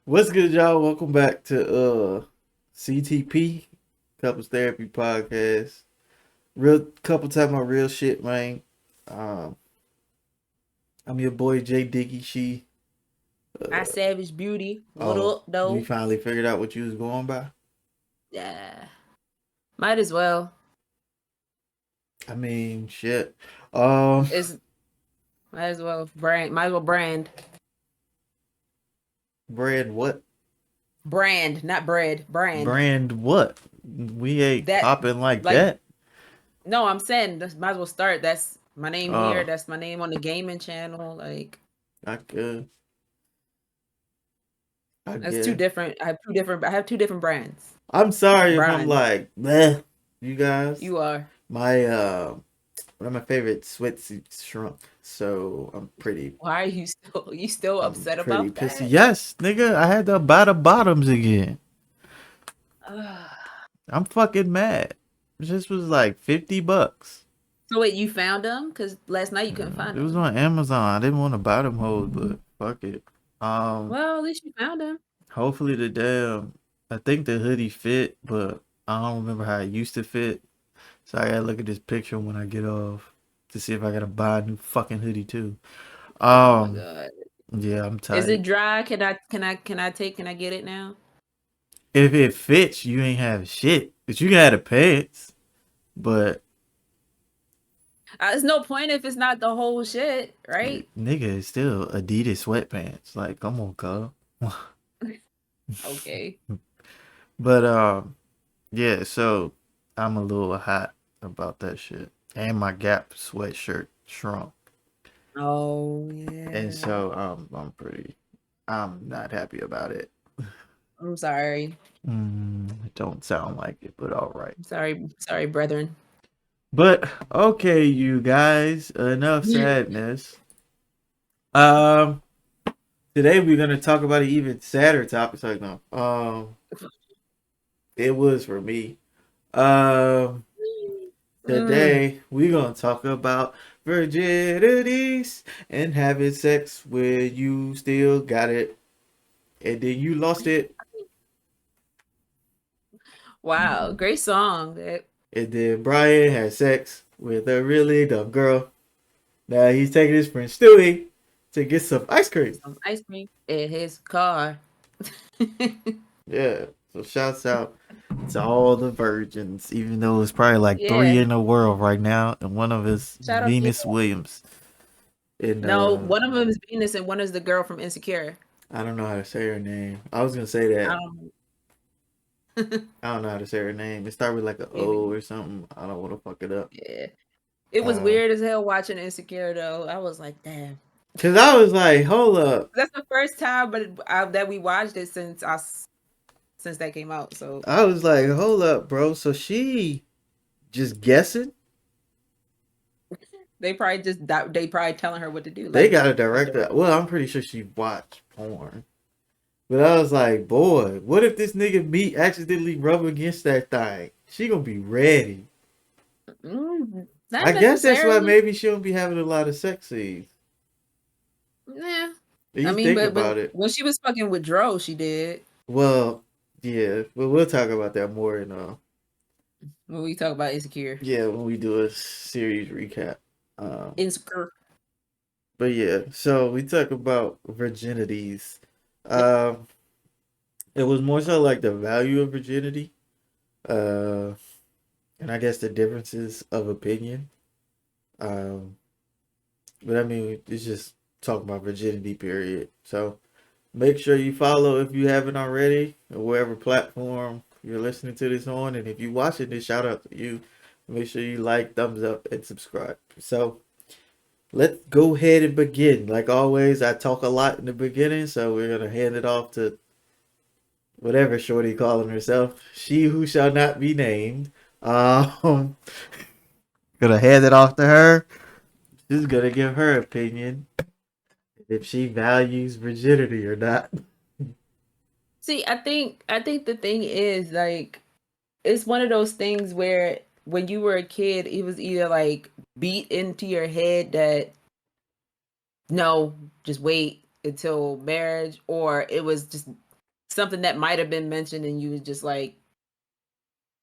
What's good, y'all? Welcome back to CTP Couples Therapy Podcast. Real couple talking about real shit, man. Um, I'm your boy Jay Diggy. I Uh, Savage Beauty. What oh, up, we though? finally figured out what you was going by. Yeah. Might as well. I mean, shit. Um, It's might as well brand. Might as well brand. brand what? Brand, not bread. Brand. Brand what? We ain't That popping like like that. no, I'm saying might as well start. That's my name here. Oh, That's my name on the gaming channel. Like I could. I that's two guess. different. I have two different brands. I'm sorry if I'm Brand. like, bleh, you guys. You are. My One of my favorite sweatsuits shrunk, so Why are you still I'm upset pretty about pissy. that? Yes, nigga, I had to buy the bottoms again. I'm fucking mad. This was like $50. So wait, you found them? Cause last night you couldn't find It was them. on Amazon. I didn't want to buy them hoes, but fuck it. Well, at least you found them. Hopefully I think the hoodie fit, but I don't remember how it used to fit. So I gotta look at this picture when I get off to see if I gotta buy a new fucking hoodie too. Oh my Um, god. yeah, I'm Is it tight. dry? Can I get it now? If it fits, you ain't have shit. But you got the pants. But There's no point if it's not the whole shit, right? nigga, it's still Adidas sweatpants. Like, come on, cuz. Okay. But yeah. So I'm a little hot about that shit, and my Gap sweatshirt shrunk, Oh and yeah. so I'm not happy about it. I'm sorry. It don't sound like it, but all right. I'm sorry. Sorry, brethren. But okay, you guys, enough sadness. Um, Today we're gonna talk about an even sadder topic. Like no, it was for me. Um, Mm. Today we're gonna talk about virginities and having sex where you still got it and then you lost it, Wow, great song. and then Brian had sex with a really dumb girl. Now he's taking his friend Stewie to get some ice cream. Some ice cream in his car. Yeah, so shouts out to all the virgins, even though it's probably like three Yeah. in the world right now, and one of us Shout out. Yeah. Venus Williams. And No, one of them is Venus and one is the girl from Insecure. I don't know how to say her name. I was gonna say I that. don't. I don't know how to say her name. It started with like a O Maybe. or something. I don't want to fuck it up. Yeah. It was Uh, weird as hell watching Insecure though. I was like, damn. Cause I was like, hold up. That's the first time, that we watched it since that came out. So I was like, hold up, bro. So she just guessing? they probably telling her what to do, They like got a a director. direct. Well, I'm pretty sure she watched porn. But I was like, boy, what if this nigga meat accidentally rub against that thing? She gonna be ready. Not I guess that's why necessarily. maybe she don't be having a lot of sex scenes. Nah. If I you mean, think but about it. when she was fucking with Dro, she did. Well, yeah, but we'll talk about that more in When we talk about Insecure, yeah, when we do a series recap. Um, Insecure. but yeah, so we talk about virginities. Yep. Um, it was more so like the value of virginity, uh, and I guess the differences of opinion. Um, but I mean, it's just talking about virginity, period. So make sure you follow if you haven't already, or wherever platform you're listening to this on. And if you're watching this, shout out to you. Make sure you like, thumbs up, and subscribe. So let's go ahead and begin. Like always, I talk a lot in the beginning, so we're gonna hand it off to whatever Shorty calling herself, she who shall not be named. Um, Gonna hand it off to her. She's gonna give her opinion if she values virginity or not. See, I think the thing is like it's one of those things where when you were a kid, it was either like beat into your head that no, just wait until marriage, or it was just something that might have been mentioned and you was just like,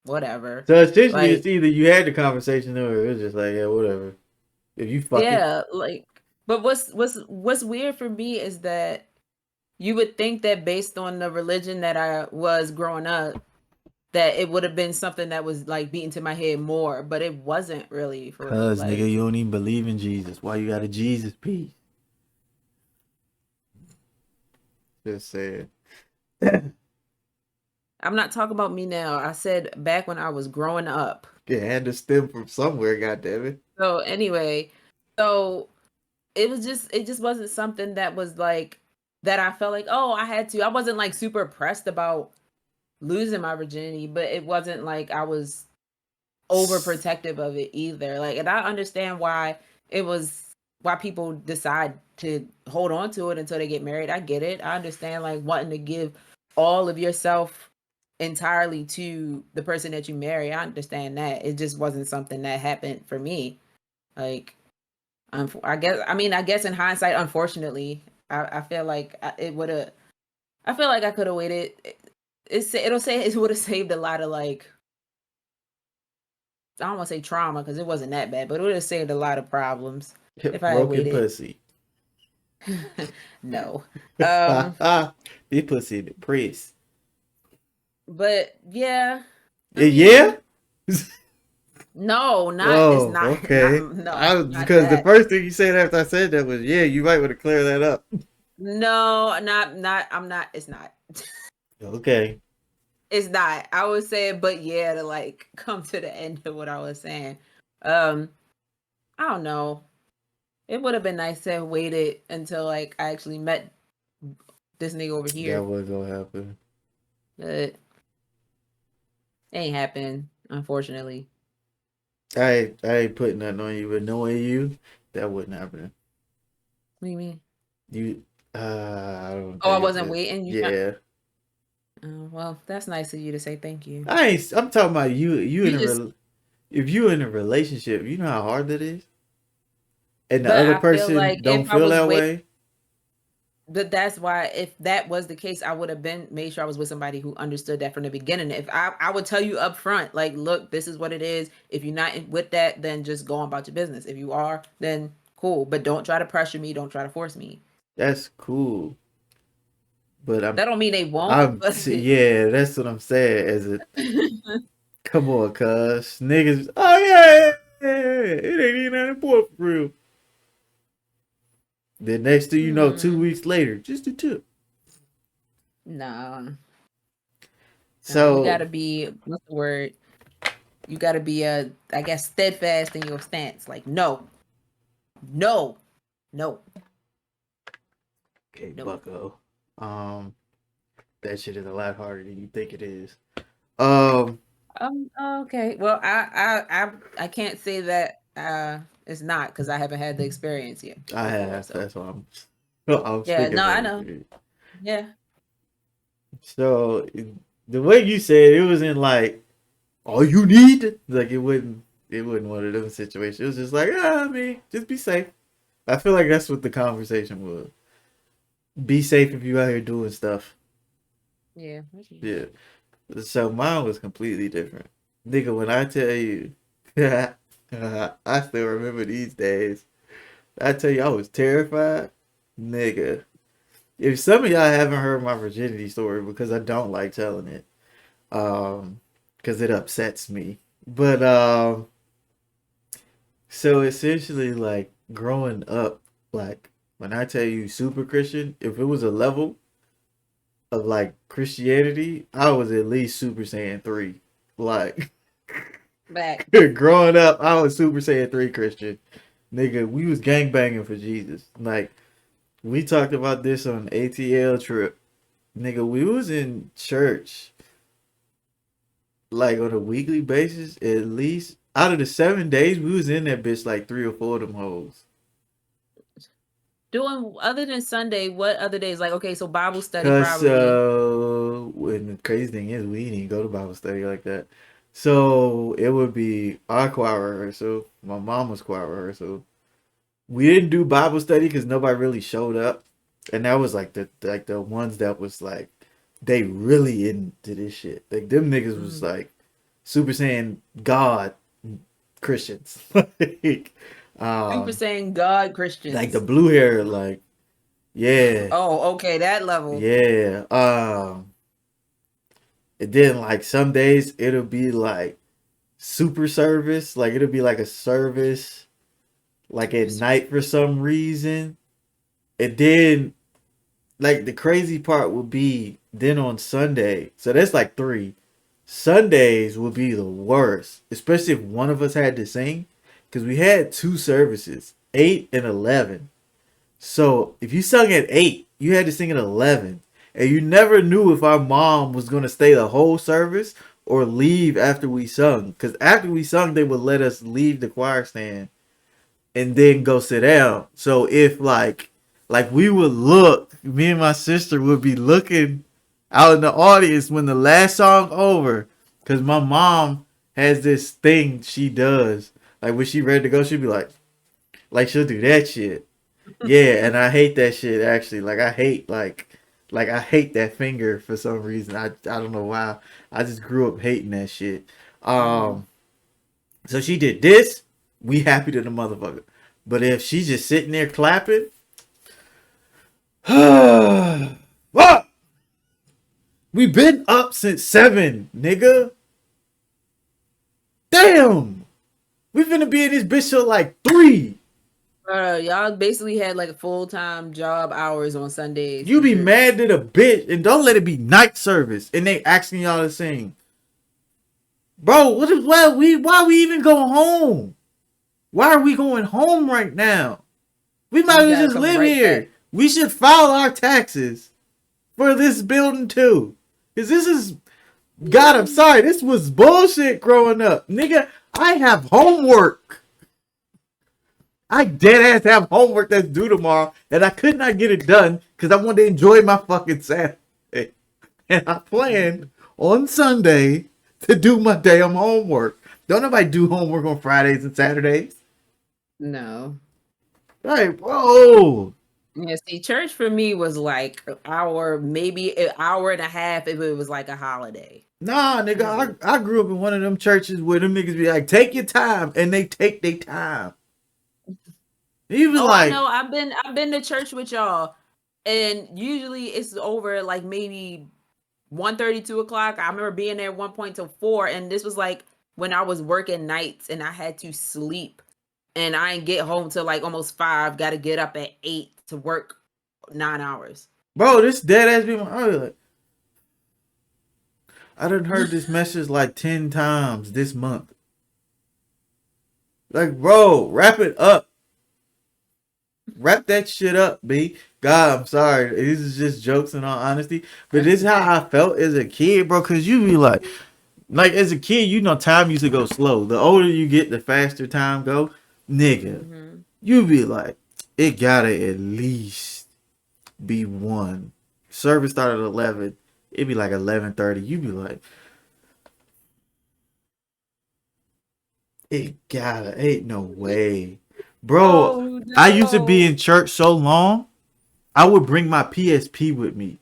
whatever. So essentially, it's Like, either you had the conversation or it was just like, yeah, whatever. If you fucking yeah, like, but what's weird for me is that you would think that based on the religion that I was growing up, that it would have been something that was like beaten to my head more, but it wasn't really for real. cuz nigga, Like, you don't even believe in Jesus. Why you got a Jesus piece? Just saying. I'm not talking about me now. I said back when I was growing up. It had to stem from somewhere, goddammit. So anyway, so it just wasn't something that was like that I felt like, oh, I had to. I wasn't like super pressed about losing my virginity, but it wasn't like I was overprotective of it either. Like, and I understand why it was why people decide to hold on to it until they get married. I get it. I understand like wanting to give all of yourself entirely to the person that you marry. I understand that. It just wasn't something that happened for me. Like, I guess in hindsight, unfortunately, I feel like it would have. I feel like I could have waited. It'll say it would have saved a lot of like, I don't want to say trauma because it wasn't that bad, but it would have saved a lot of problems if I had Broken waited. pussy. No. This pussy depressed. But yeah, I Yeah? mean, no, not it's Oh, not not okay. no, not Because the that. first thing you said after I said that was, yeah, you might want to clear that up. No, not I'm not it's not. Okay. It's not. I would say, but yeah, to like come to the end of what I was saying. Um, I don't know. It would have been nice to have waited until like I actually met this nigga over That here. was gonna happen. But it ain't happened, unfortunately. I ain't putting nothing on you, but knowing you, that wouldn't happen. What do you mean? You, I don't Oh, I think wasn't it. waiting. Yeah. Oh, well, that's nice of you to say thank you. I'm talking about you. You in You a just, if you in a relationship, you know how hard that is, and the but other I feel person like if don't I feel was that waiting, way. but that's why if that was the case, I would have been made sure I was with somebody who understood that from the beginning. If I would tell you up front, like, look, this is what it is. If you're not with that, then just go on about your business. If you are, then cool. But don't try to pressure me. Don't try to force me. That's cool, but That don't mean they won't, but yeah. That's what I'm saying. As a come on, cuz niggas. Oh yeah, yeah, it ain't even that important for real. Then next thing you know, 2 weeks later, just a tip. no, no, you So gotta be what's the word? You gotta be I guess steadfast in your stance. Like, no, no, no, okay, no. Bucko. Um, that shit is a lot harder than you think it is. Um, Okay. Well, I can't say that it's not because I haven't had the experience yet I before. have. So That's why I'm yeah, speaking no, I from know. experience. Yeah, So the way you said it was in like all you need, like it wasn't one of those situations. It was just like, I mean, just be safe. I feel like that's what the conversation was. Be safe if you out here doing stuff. yeah. Yeah. So mine was completely different. Nigga, when I tell you, I still remember these days. I tell you, I was terrified. Nigga. If some of y'all haven't heard my virginity story, because I don't like telling it, because it upsets me. But, so essentially, like, growing up, like, when I tell you super Christian, if it was a level of, like, Christianity, I was at least Super Saiyan 3. Like, Back. growing up, I was Super Saiyan 3 Christian. Nigga, we was gangbanging for Jesus. Like, we talked about this on ATL trip. Nigga, we was in church like on a weekly basis, at least out of the 7 days, we was in that bitch like 3 or 4 of them hoes. Doing other than Sunday, what other days? Like, okay, so Bible study Cause probably. and the crazy thing is we didn't go to Bible study like that. So it would be our choir rehearsal, my mama's choir rehearsal. We didn't do Bible study because nobody really showed up, and that was like the ones that was like they really into this shit. Like them niggas was Mm. like Super Saiyan God Christians. like, Super um, Saiyan God like the Christians. blue hair, like yeah, Oh, okay, that level. yeah. And then like some days it'll be like super service, like it'll be like a service like Super at service. night for some reason. And then like the crazy part would be then on Sunday. So that's like three. Sundays would be the worst, especially if one of us had to sing, because we had two services, 8 and 11. So if you sung at 8, you had to sing at 11, and you never knew if our mom was gonna stay the whole service or leave after we sung. Because after we sung, they would let us leave the choir stand and then go sit down. So if like we would look, me and my sister would be looking out in the audience when the last song over, cause my mom has this thing she does. Like when she ready to go, she'd be like she'll do that shit. Yeah, and I hate that shit actually. Like I hate like I hate that finger for some reason. I don't know why. I just grew up hating that shit. Mm. Um so she did this, we happy to the motherfucker. But if she's just sitting there clapping, what? We been up since 7, nigga. Damn. We finna be in this bitch till like 3. Y'all basically had like full time job hours on Sundays You for be church. mad at a bitch and don't let it be night service and they asking y'all to sing. Bro, why we even going home? Why are we going home right now? We might You as well gotta just come live right here. back. We should file our taxes for this building too. Cause this is God, I'm sorry, this was bullshit growing up. Nigga, I have homework. I dead ass have homework that's due tomorrow, and I could not get it done because I wanted to enjoy my fucking Saturday. And I planned on Sunday to do my damn homework. Don't nobody do homework on Fridays and Saturdays. No. Right, bro. Yeah, see, church for me was like an hour, maybe an hour and a half if it was like a holiday. Nah, That was it. nigga, I grew up in one of them churches where them niggas be like, take your time, and they take their time. You be Oh, I like, know. I've been to church with y'all, and usually it's over like maybe 1:30, 2 o'clock. I remember being there at one point till 4, and this was like when I was working nights and I had to sleep, and I didn't get home till like almost 5. Got to get up at 8 to work 9 hours. bro, this dead ass be my. Like, I done heard this message like 10 times this month. Like, bro, wrap it up. Wrap that shit up, B. God, I'm sorry. This is just jokes in all honesty. But this is how I felt as a kid, bro. Cause you be like as a kid, you know time used to go slow. The older you get, the faster time go. Nigga, Hmm. you be like, it gotta at least be 1. Service started at 11. It'd be like 11:30. You be like, it gotta, ain't no way. Bro, Oh I used to be no. in church so long, I would bring my PSP with me.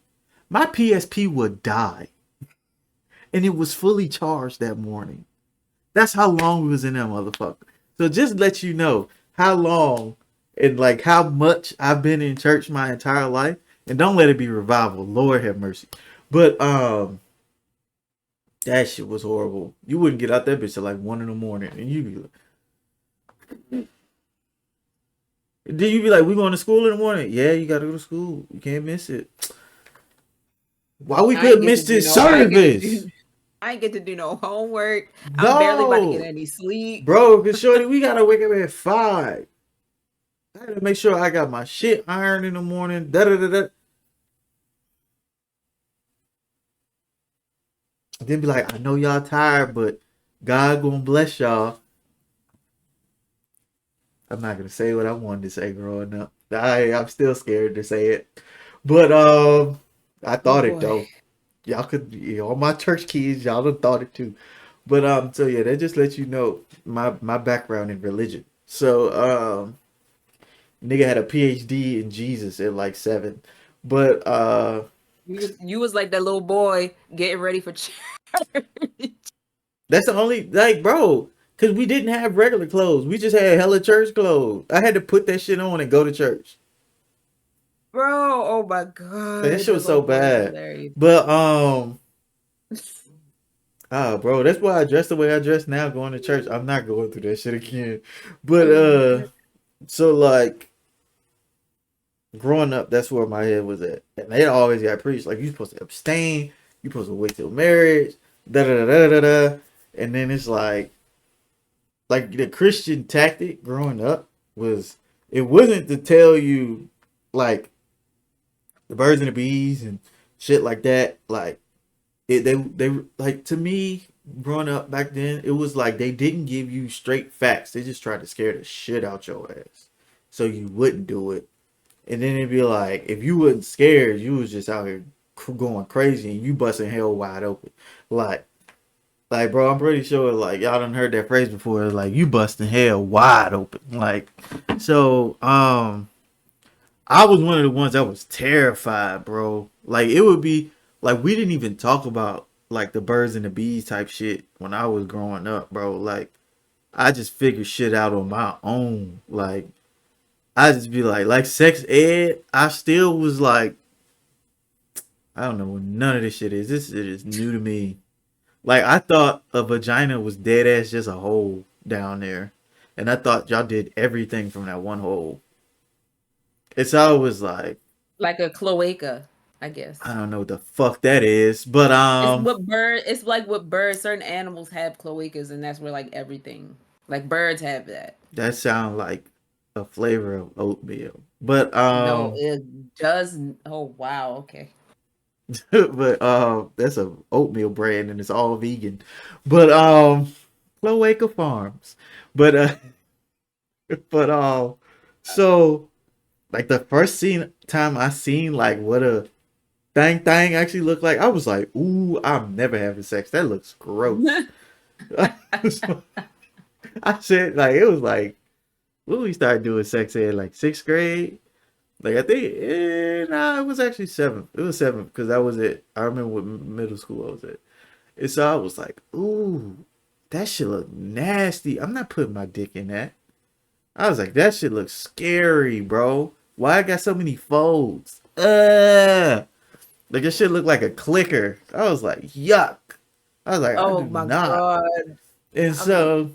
My PSP would die, and it was fully charged that morning. That's how long we was in that motherfucker. So just let you know how long and like how much I've been in church my entire life, and don't let it be revival. Lord have mercy. But that shit was horrible. You wouldn't get out that bitch till like 1 in the morning, and you be like, then you be like, we going to school in the morning? Yeah, you gotta go to school. You can't miss it. Why we I ain't couldn't get to miss do this no. I ain't get to do. service? I ain't get to do no homework. I'm barely about to get No, any sleep. bro, cause shorty, we gotta wake up at 5. I gotta make sure I got my shit ironed in the morning. Da da da da. Then be like, I know y'all tired, but God gonna bless y'all. I'm not gonna say what I wanted to say growing up. I'm still scared to say it, but I Oh thought it boy. though. Y'all could, all my church kids, y'all done thought it too. But so yeah, that just lets you know my background in religion. So nigga had a PhD in Jesus at like 7, but You was like that little boy getting ready for church. That's the only like, bro. Cause we didn't have regular clothes. We just had hella church clothes. I had to put that shit on and go to church. Bro, oh my Like, that god, shit that was so little boy is bad. hilarious. But bro, that's why I dress the way I dress now going to church. I'm not going through that shit again. But Oh my god. so like growing up, that's where my head was at. And they always got preached like you supposed to abstain, you supposed to wait till marriage, da da da da da da. And then it's like the Christian tactic growing up was it wasn't to tell you like the birds and the bees and shit like that. Like they like to me growing up back then, it was like they didn't give you straight facts. They just tried to scare the shit out your ass, so you wouldn't do it. And then it'd be like if you wasn't scared, you was just out here going crazy and you busting hell wide open. Like like, bro, I'm pretty sure like y'all done heard that phrase before. Like you busting hell wide open. Like so, I was one of the ones that was terrified, bro. Like it would be like we didn't even talk about like the birds and the bees type shit when I was growing up, bro. Like I just figured shit out on my own. Like I just be like sex ed. I still was like, I don't know what none of this shit is. This shit is new to me. Like I thought a vagina was dead ass just a hole down there, and I thought y'all did everything from that one hole. It's always like Like a cloaca, I I guess. don't know what the fuck that is, but It's like what birds, certain animals have cloacas, and that's where like everything. Like birds have that. that sounds like a flavor of oatmeal. But No, it does. Oh wow, okay. but that's a oatmeal brand and it's all vegan. But Cloaca Farms. But but so like the first time I seen like what a thing actually looked like, I was like, ooh, I'm never having sex. That looks gross. So I said like it was like when we started doing sex ed like sixth grade. Like I think, nah, it was actually seventh. It was seventh because that was it. I remember what middle school I was at. And so I was like, ooh, that shit look nasty. I'm not putting my dick in that. I was like, that shit looks scary, bro. Why I got so many folds? Like this shit look like a clicker. I was like, yuck. I was like, I Oh do my not. god. And I mean, so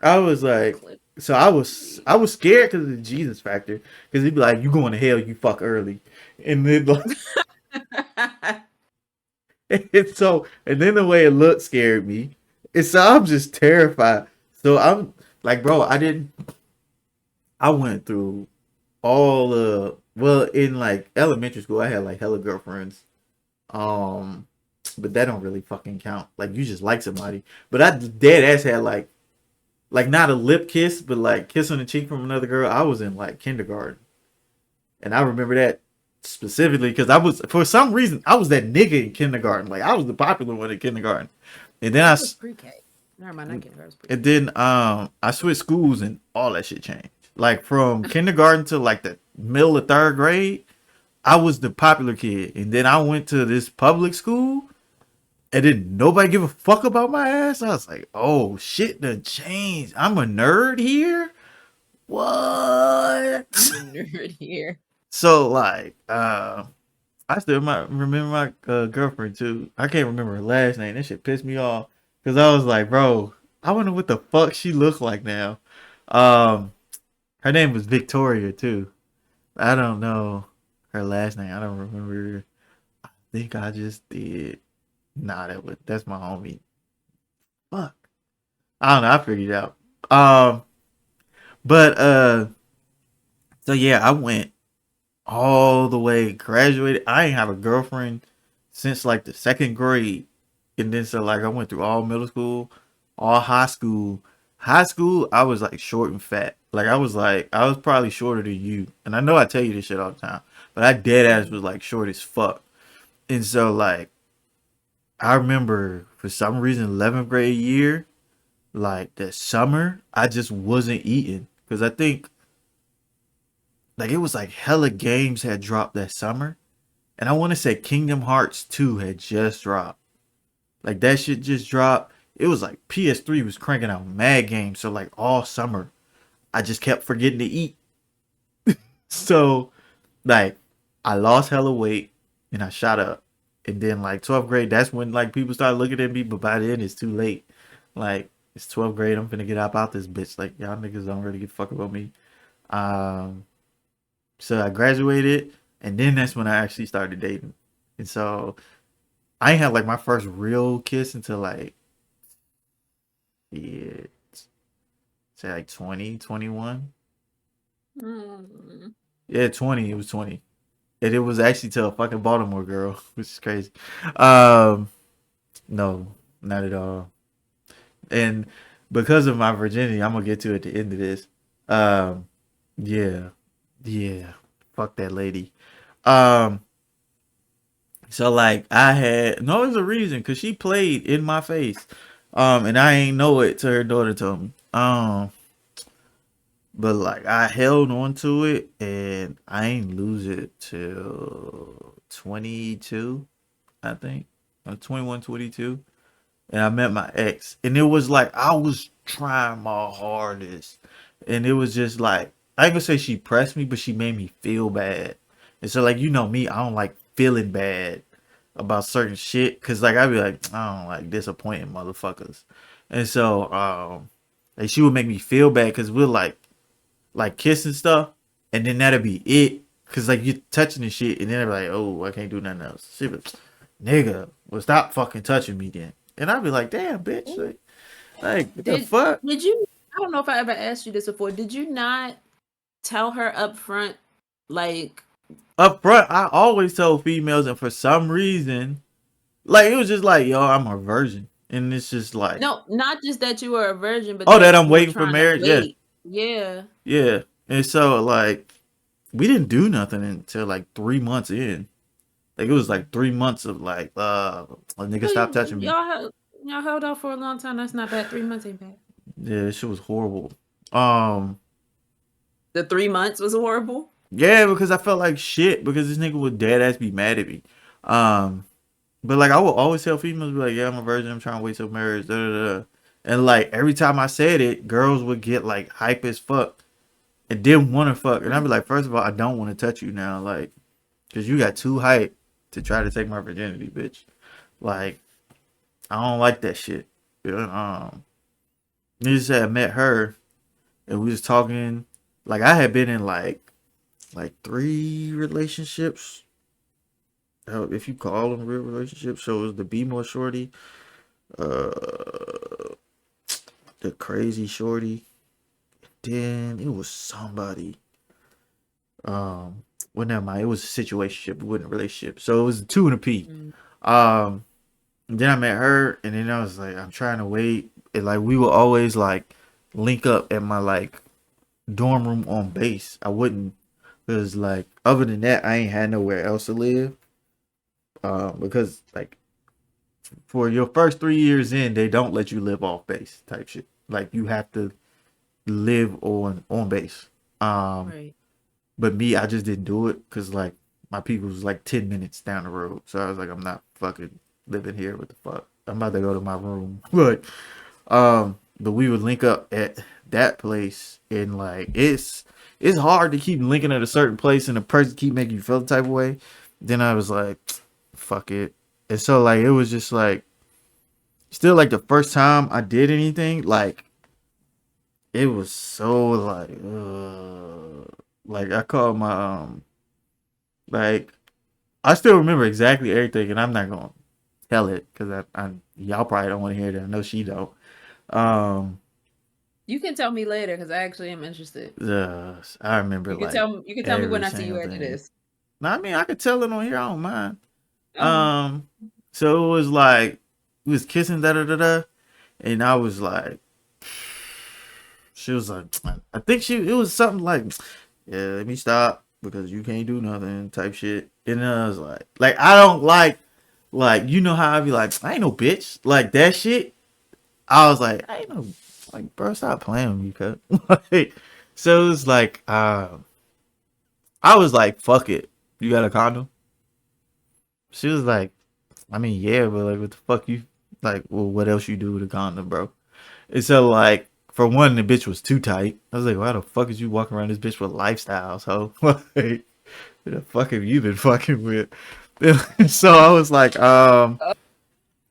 I was like, clip. so I was scared because of the Jesus factor. Because he'd be like, you going to hell, you fuck early. And then like, and then the way it looked scared me. And so I'm just terrified. So I'm like, bro, I went through all the, well, in like elementary school, I had like hella girlfriends. Um, but that don't really fucking count. Like you just like somebody. But I dead ass had like not a lip kiss, but like kiss on the cheek from another girl. I was in like kindergarten. And I remember that specifically because I was for some reason I was that nigga in kindergarten. Like I was the popular one in kindergarten. And then That was pre-K. Never mind, not kindergarten. It was and pre-K. then I switched schools and all that shit changed. Like from kindergarten to like the middle of third grade, I was the popular kid. And then I went to this public school and then nobody give a fuck about my ass. I was like, oh shit done changed. I'm a nerd here? What? I'm the nerd here. So like I still might remember my girlfriend too. I can't remember her last name. That shit pissed me off because I was like, bro, I wonder what the fuck she looked like now. Um, her name was Victoria too. I don't know her last name. I don't remember. I think I just did. Nah, that's my homie. Fuck. I don't know. I figured it out. But so yeah, I went all the way graduated. I ain't have a girlfriend since like the second grade. And then so like I went through all middle school, all high school. High school, I was like short and fat. Like I was probably shorter than you. And I know I tell you this shit all the time. But I dead ass was like short as fuck. And so like I remember for some reason 11th grade year, like the summer, I just wasn't eating. Cause I think like it was like hella games had dropped that summer. and I want to say Kingdom Hearts 2 had just dropped. Like that shit just dropped. It was like PS3 was cranking out mad games. So like all summer, I just kept forgetting to eat. So like I lost hella weight and I shot up. And then like 12th grade, that's when like people started looking at me, but by then it's too late. Like it's 12th grade, I'm finna get up out this bitch. Like y'all niggas don't really give a fuck about me. Um so I graduated and then that's when I actually started dating. And so I ain't had like my first real kiss until like yeah, say like 20, 21. Mm. Yeah, 20. It was 20. And it was actually to a fucking Baltimore girl, which is crazy. Um, no, not at all. And because of my virginity, I'm gonna get to it at the end of this. Um, yeah, yeah, fuck that lady. Um, so like I had no, there's a reason because she played in my face. And I ain't know it till her daughter told me. But like I held on to it and I ain't lose it till 22, I think. 21, 22. And I met my ex. And it was like I was trying my hardest. And it was just like I ain't gonna say she pressed me, but she made me feel bad. And so like you know me, I don't like feeling bad about certain shit. Cause like I'd be like, I don't like disappointing motherfuckers. And so like she would make me feel bad because we're like kiss and stuff, and then that'll be it. Cause like you touching the shit, and then they're like, "Oh, I can't do nothing else." She be, nigga, well stop fucking touching me then. And I'd be like, "Damn, bitch, like what the Did fuck?" did you? I don't know if I ever asked you this before. Did you not tell her up front, like Up front, I always tell females, and for some reason, like it was just like, "Yo, I'm a virgin," and it's just like, no, not just that you were a virgin, but "Oh, that that I'm you were waiting for trying to marriage." Yeah, wait. Yeah. yeah. And so like we didn't do nothing until like 3 months in. Like it was like 3 months of like, a nigga So stop touching me. y'all held out for a long time. That's not bad. 3 months ain't bad. Yeah, this shit was horrible. Um, The 3 months was horrible. yeah, because I felt like shit because this nigga would dead ass be mad at me. Um, but like I would always tell females, be like, yeah, I'm a virgin. I'm trying to wait till marriage. Da, da, da. And like every time I said it, girls would get like hype as fuck and didn't want to fuck. And I'd be like, first of all, I don't want to touch you now, like, cause you got too hype to try to take my virginity, bitch. Like, I don't like that shit. Niggas said I met her and we was talking. Like I had been in like 3 relationships, if you call them real relationships. So it was the Be More Shorty, uh, the Crazy Shorty. Then it was somebody. Well, never mind. It was a situationship. It wasn't a relationship. So it was a two and a P. Mm. And then I met her, and then I was like, I'm trying to wait. And like we would always like link up at my like dorm room on base. I wouldn't, because like other than that, I ain't had nowhere else to live. Because like for your first 3 years in, they don't let you live off base type shit. Like you have to live on base. Right. But me, I just didn't do it because like my people was like 10 minutes down the road. So I was like, I'm not fucking living here. What the fuck? I'm about to go to my room. But we would link up at that place, and like it's hard to keep linking at a certain place and the person keep making you feel the type of way. Then I was like, fuck it. And so like it was just like still like the first time I did anything, like it was so like I called my like I still remember exactly everything, and I'm not gonna tell it because I y'all probably don't want to hear that. I know she don't. Um, You can tell me later because I actually am interested. I remember like You can tell me every when I see you single after thing. this. No, I mean I could tell it on here. I don't mind. Okay. So it was like we was kissing da da da da, and I was like, she was like, I think it was something like, yeah, let me stop because you can't do nothing type shit. And then I was like I don't like you know how I be like, I ain't no bitch like that shit. I was like, I ain't no like, bro, stop playing with me, cuz. Like, so it was like, I was like, fuck it. You got a condom? She was like, I mean, yeah, but like, what the fuck you like? Well, what else you do with a condom, bro? And so like, for one, the bitch was too tight. I was like, why the fuck is you walking around this bitch with lifestyles, ho? Like, who the fuck have you been fucking with? So I was like,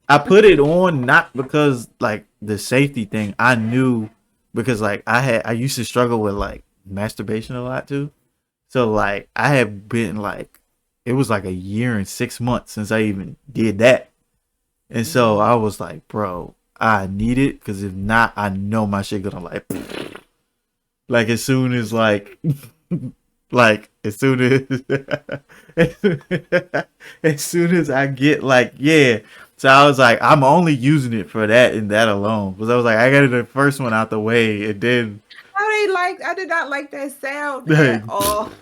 I put it on not because like the safety thing. I knew because like I used to struggle with like masturbation a lot too. So like I had been like it was like a year and 6 months since I even did that. And so Mm-hmm. I was like, bro, I need it because if not, I know my shit gonna like as soon as like as soon as as soon as I get like yeah. So I was like, I'm only using it for that and that alone. Because I was like, I got the first one out the way and then I did not like that sound like at all.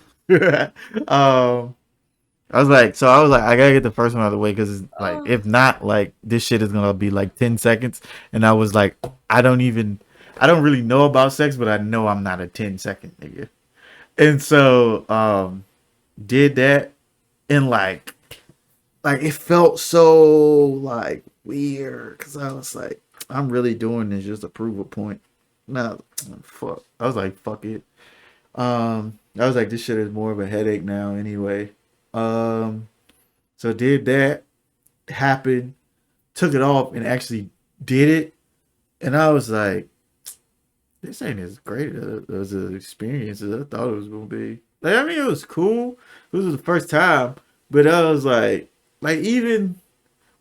um I was like, so I was like, I gotta get the first one out of the way because like, Oh. if not, like, this shit is gonna be like 10 seconds. And I was like, I don't really know about sex, but I know I'm not a 10-second nigga. And so, did that and like it felt so like weird because I was like, I'm really doing this just to prove a point. No, fuck. I was like, fuck it. I was like, this shit is more of a headache now anyway. Um, so did that happen, took it off, and actually did it, and I was like, this ain't as great as an experience as I thought it was gonna be. Like, I mean, it was cool. It was the first time, but I was like even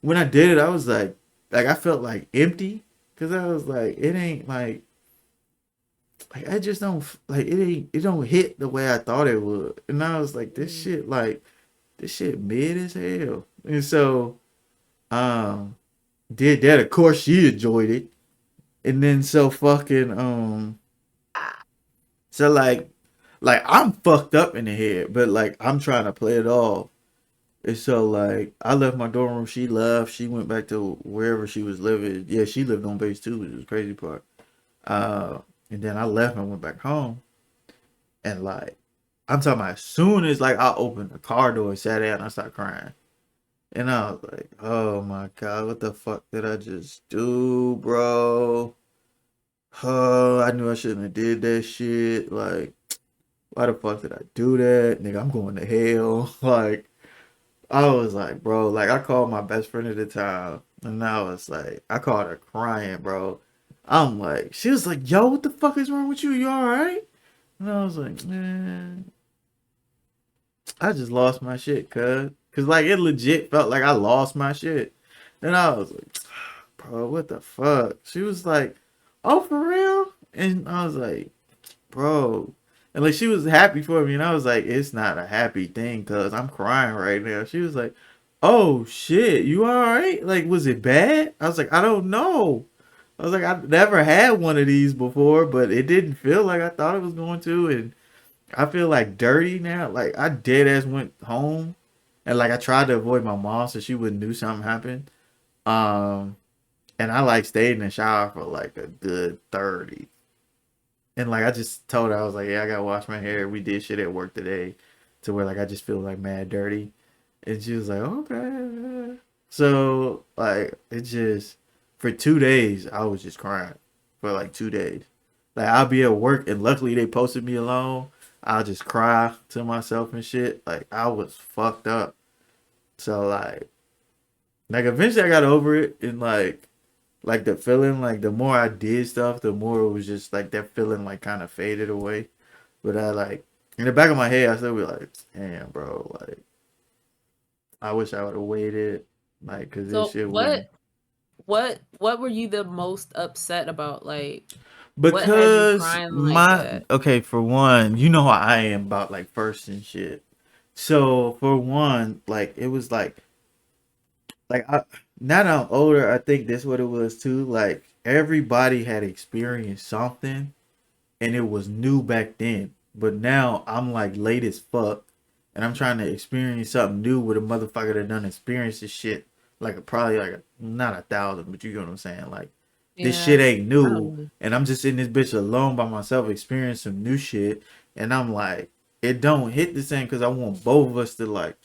when I did it, I was like I felt like empty because I was like, it ain't like I just don't like it don't hit the way I thought it would, and I was like, this shit mid as hell, and so um did that. Of course, she enjoyed it, and then so fucking so like I'm fucked up in the head, but like I'm trying to play it off. And so like I left my dorm room, she left, she went back to wherever she was living. Yeah, she lived on base too, which is the crazy part. Uh, and then I left and went back home, and like I'm talking about as soon as like I opened the car door and sat down, I started crying. And I was like, oh my god, what the fuck did I just do, bro? Oh, I knew I shouldn't have did that shit. Like, why the fuck did I do that? Nigga, I'm going to hell. Like, I was like, bro, like I called my best friend at the time. And I was like, I called her crying, bro. I'm like, she was like, yo, what the fuck is wrong with you? You alright? And I was like, man, I just lost my shit, cause like it legit felt like I lost my shit. And I was like, bro, what the fuck? She was like, oh, for real? And I was like, bro. And like she was happy for me, and I was like, it's not a happy thing because I'm crying right now. She was like, oh shit, you all right? Like, was it bad? I was like, I don't know. I was like, I never had one of these before, but it didn't feel like I thought it was going to, and I feel like dirty now. Like I dead ass went home, and like I tried to avoid my mom so she wouldn't do something happen. Um, and I like stayed in the shower for like a good 30. And like I just told her, I was like, yeah, I gotta wash my hair. We did shit at work today to where like I just feel like mad dirty. And she was like, okay. So like it just for 2 days I was just crying for like 2 days. Like I'll be at work and luckily they posted me alone. I'll just cry to myself and shit. Like I was fucked up. So like eventually I got over it and like the feeling, like the more I did stuff, the more it was just like that feeling like kind of faded away. But I like in the back of my head, I still be like, damn, bro, like I wish I would have waited, like, cause this So shit wouldn't. what were you the most upset about? Like what had you Because crying like my that? okay, for one, you know how I am about like first and shit. So for one, like it was like I now that I'm older, I think that's what it was too. Like everybody had experienced something and it was new back then. But now I'm like late as fuck, and I'm trying to experience something new with a motherfucker that done experienced this shit like probably like not 1,000, but you get what I'm saying. Like this shit Yeah. ain't I new, don't and I'm just in this bitch alone by myself experiencing some new shit, and I'm like, it don't hit the same because I want both of us to like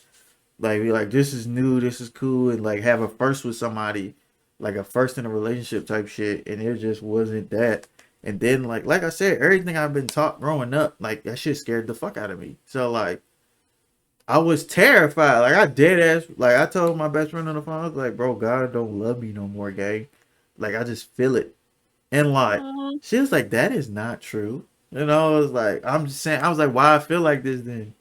Like be like, this is new, this is cool, and like have a first with somebody, like a first in a relationship type shit, and it just wasn't that. And then like I said, everything I've been taught growing up, like that shit scared the fuck out of me. So like I was terrified. Like I dead ass like I told my best friend on the phone, I was like, bro, God don't love me no more, gang. Like I just feel it. And like Aw. she was like, that is not true. And I was like, I'm just saying I was like, why I feel like this then?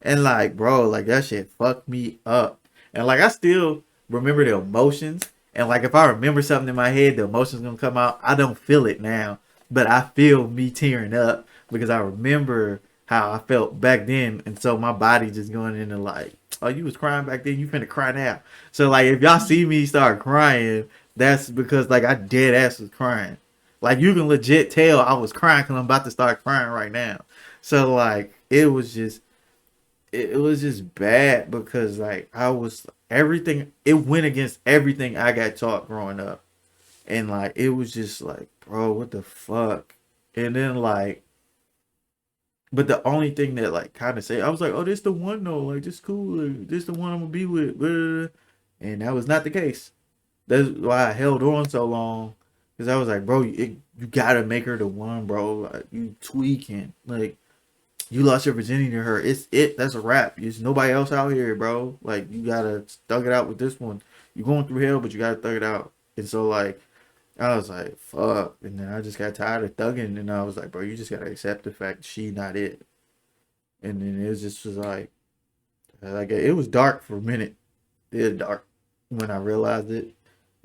And like, bro, like that shit fucked me up. And like I still remember the emotions. And like if I remember something in my head, the emotions gonna come out. I don't feel it now. But I feel me tearing up because I remember how I felt back then. And so my body just going into like, oh, you was crying back then, you finna cry now. So like if y'all see me start crying, that's because like I dead ass was crying. Like you can legit tell I was crying because I'm about to start crying right now. So like it was just bad because like I was everything it went against everything I got taught growing up. And like it was just like, bro, what the fuck? And then like but the only thing that like kind of say I was like, oh, this the one though, like this cool, like, this the one I'm gonna be with, blah, blah, blah. And that was not the case. That's why I held on so long because I was like, bro, you gotta make her the one, bro. Like, you tweaking, like you lost your virginity to her. It's it. That's a wrap. There's nobody else out here, bro. Like you gotta thug it out with this one. You're going through hell, but you gotta thug it out. And so like I was like, fuck. And then I just got tired of thugging, and I was like, bro, you just gotta accept the fact she not it. And then it just was like it was dark for a minute. It was dark when I realized it.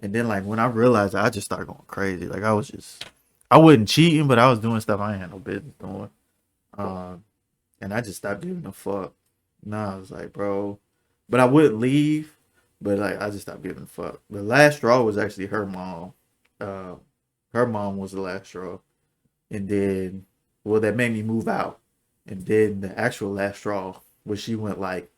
And then like when I realized it, I just started going crazy. Like I wasn't cheating, but I was doing stuff I ain't had no business doing. Um, and I just stopped giving a fuck. Nah, I was like, bro, but I would leave, but like I just stopped giving a fuck. The last straw was actually her mom. Uh, her mom was the last straw, and then well, that made me move out. And then the actual last straw was she went like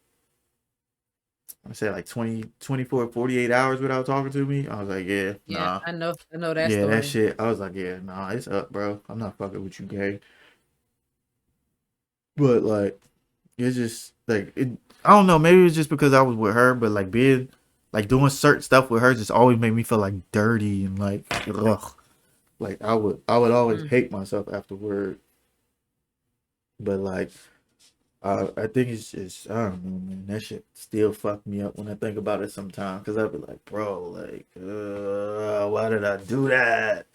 I said like 20, 24, 48 hours without talking to me. I was like, yeah, Yeah, nah. I know that Yeah, that story. shit. I was like, yeah, nah, it's up, bro. I'm not fucking with you, gay. But like it's just like it. I don't know. Maybe it's just because I was with her, but like being like doing certain stuff with her just always made me feel like dirty and like ugh. Like I would always Mm. hate myself afterward. But like I think it's just I don't know, man. That shit still fuck me up when I think about it sometimes. Cause I'd be like, bro, like, why did I do that?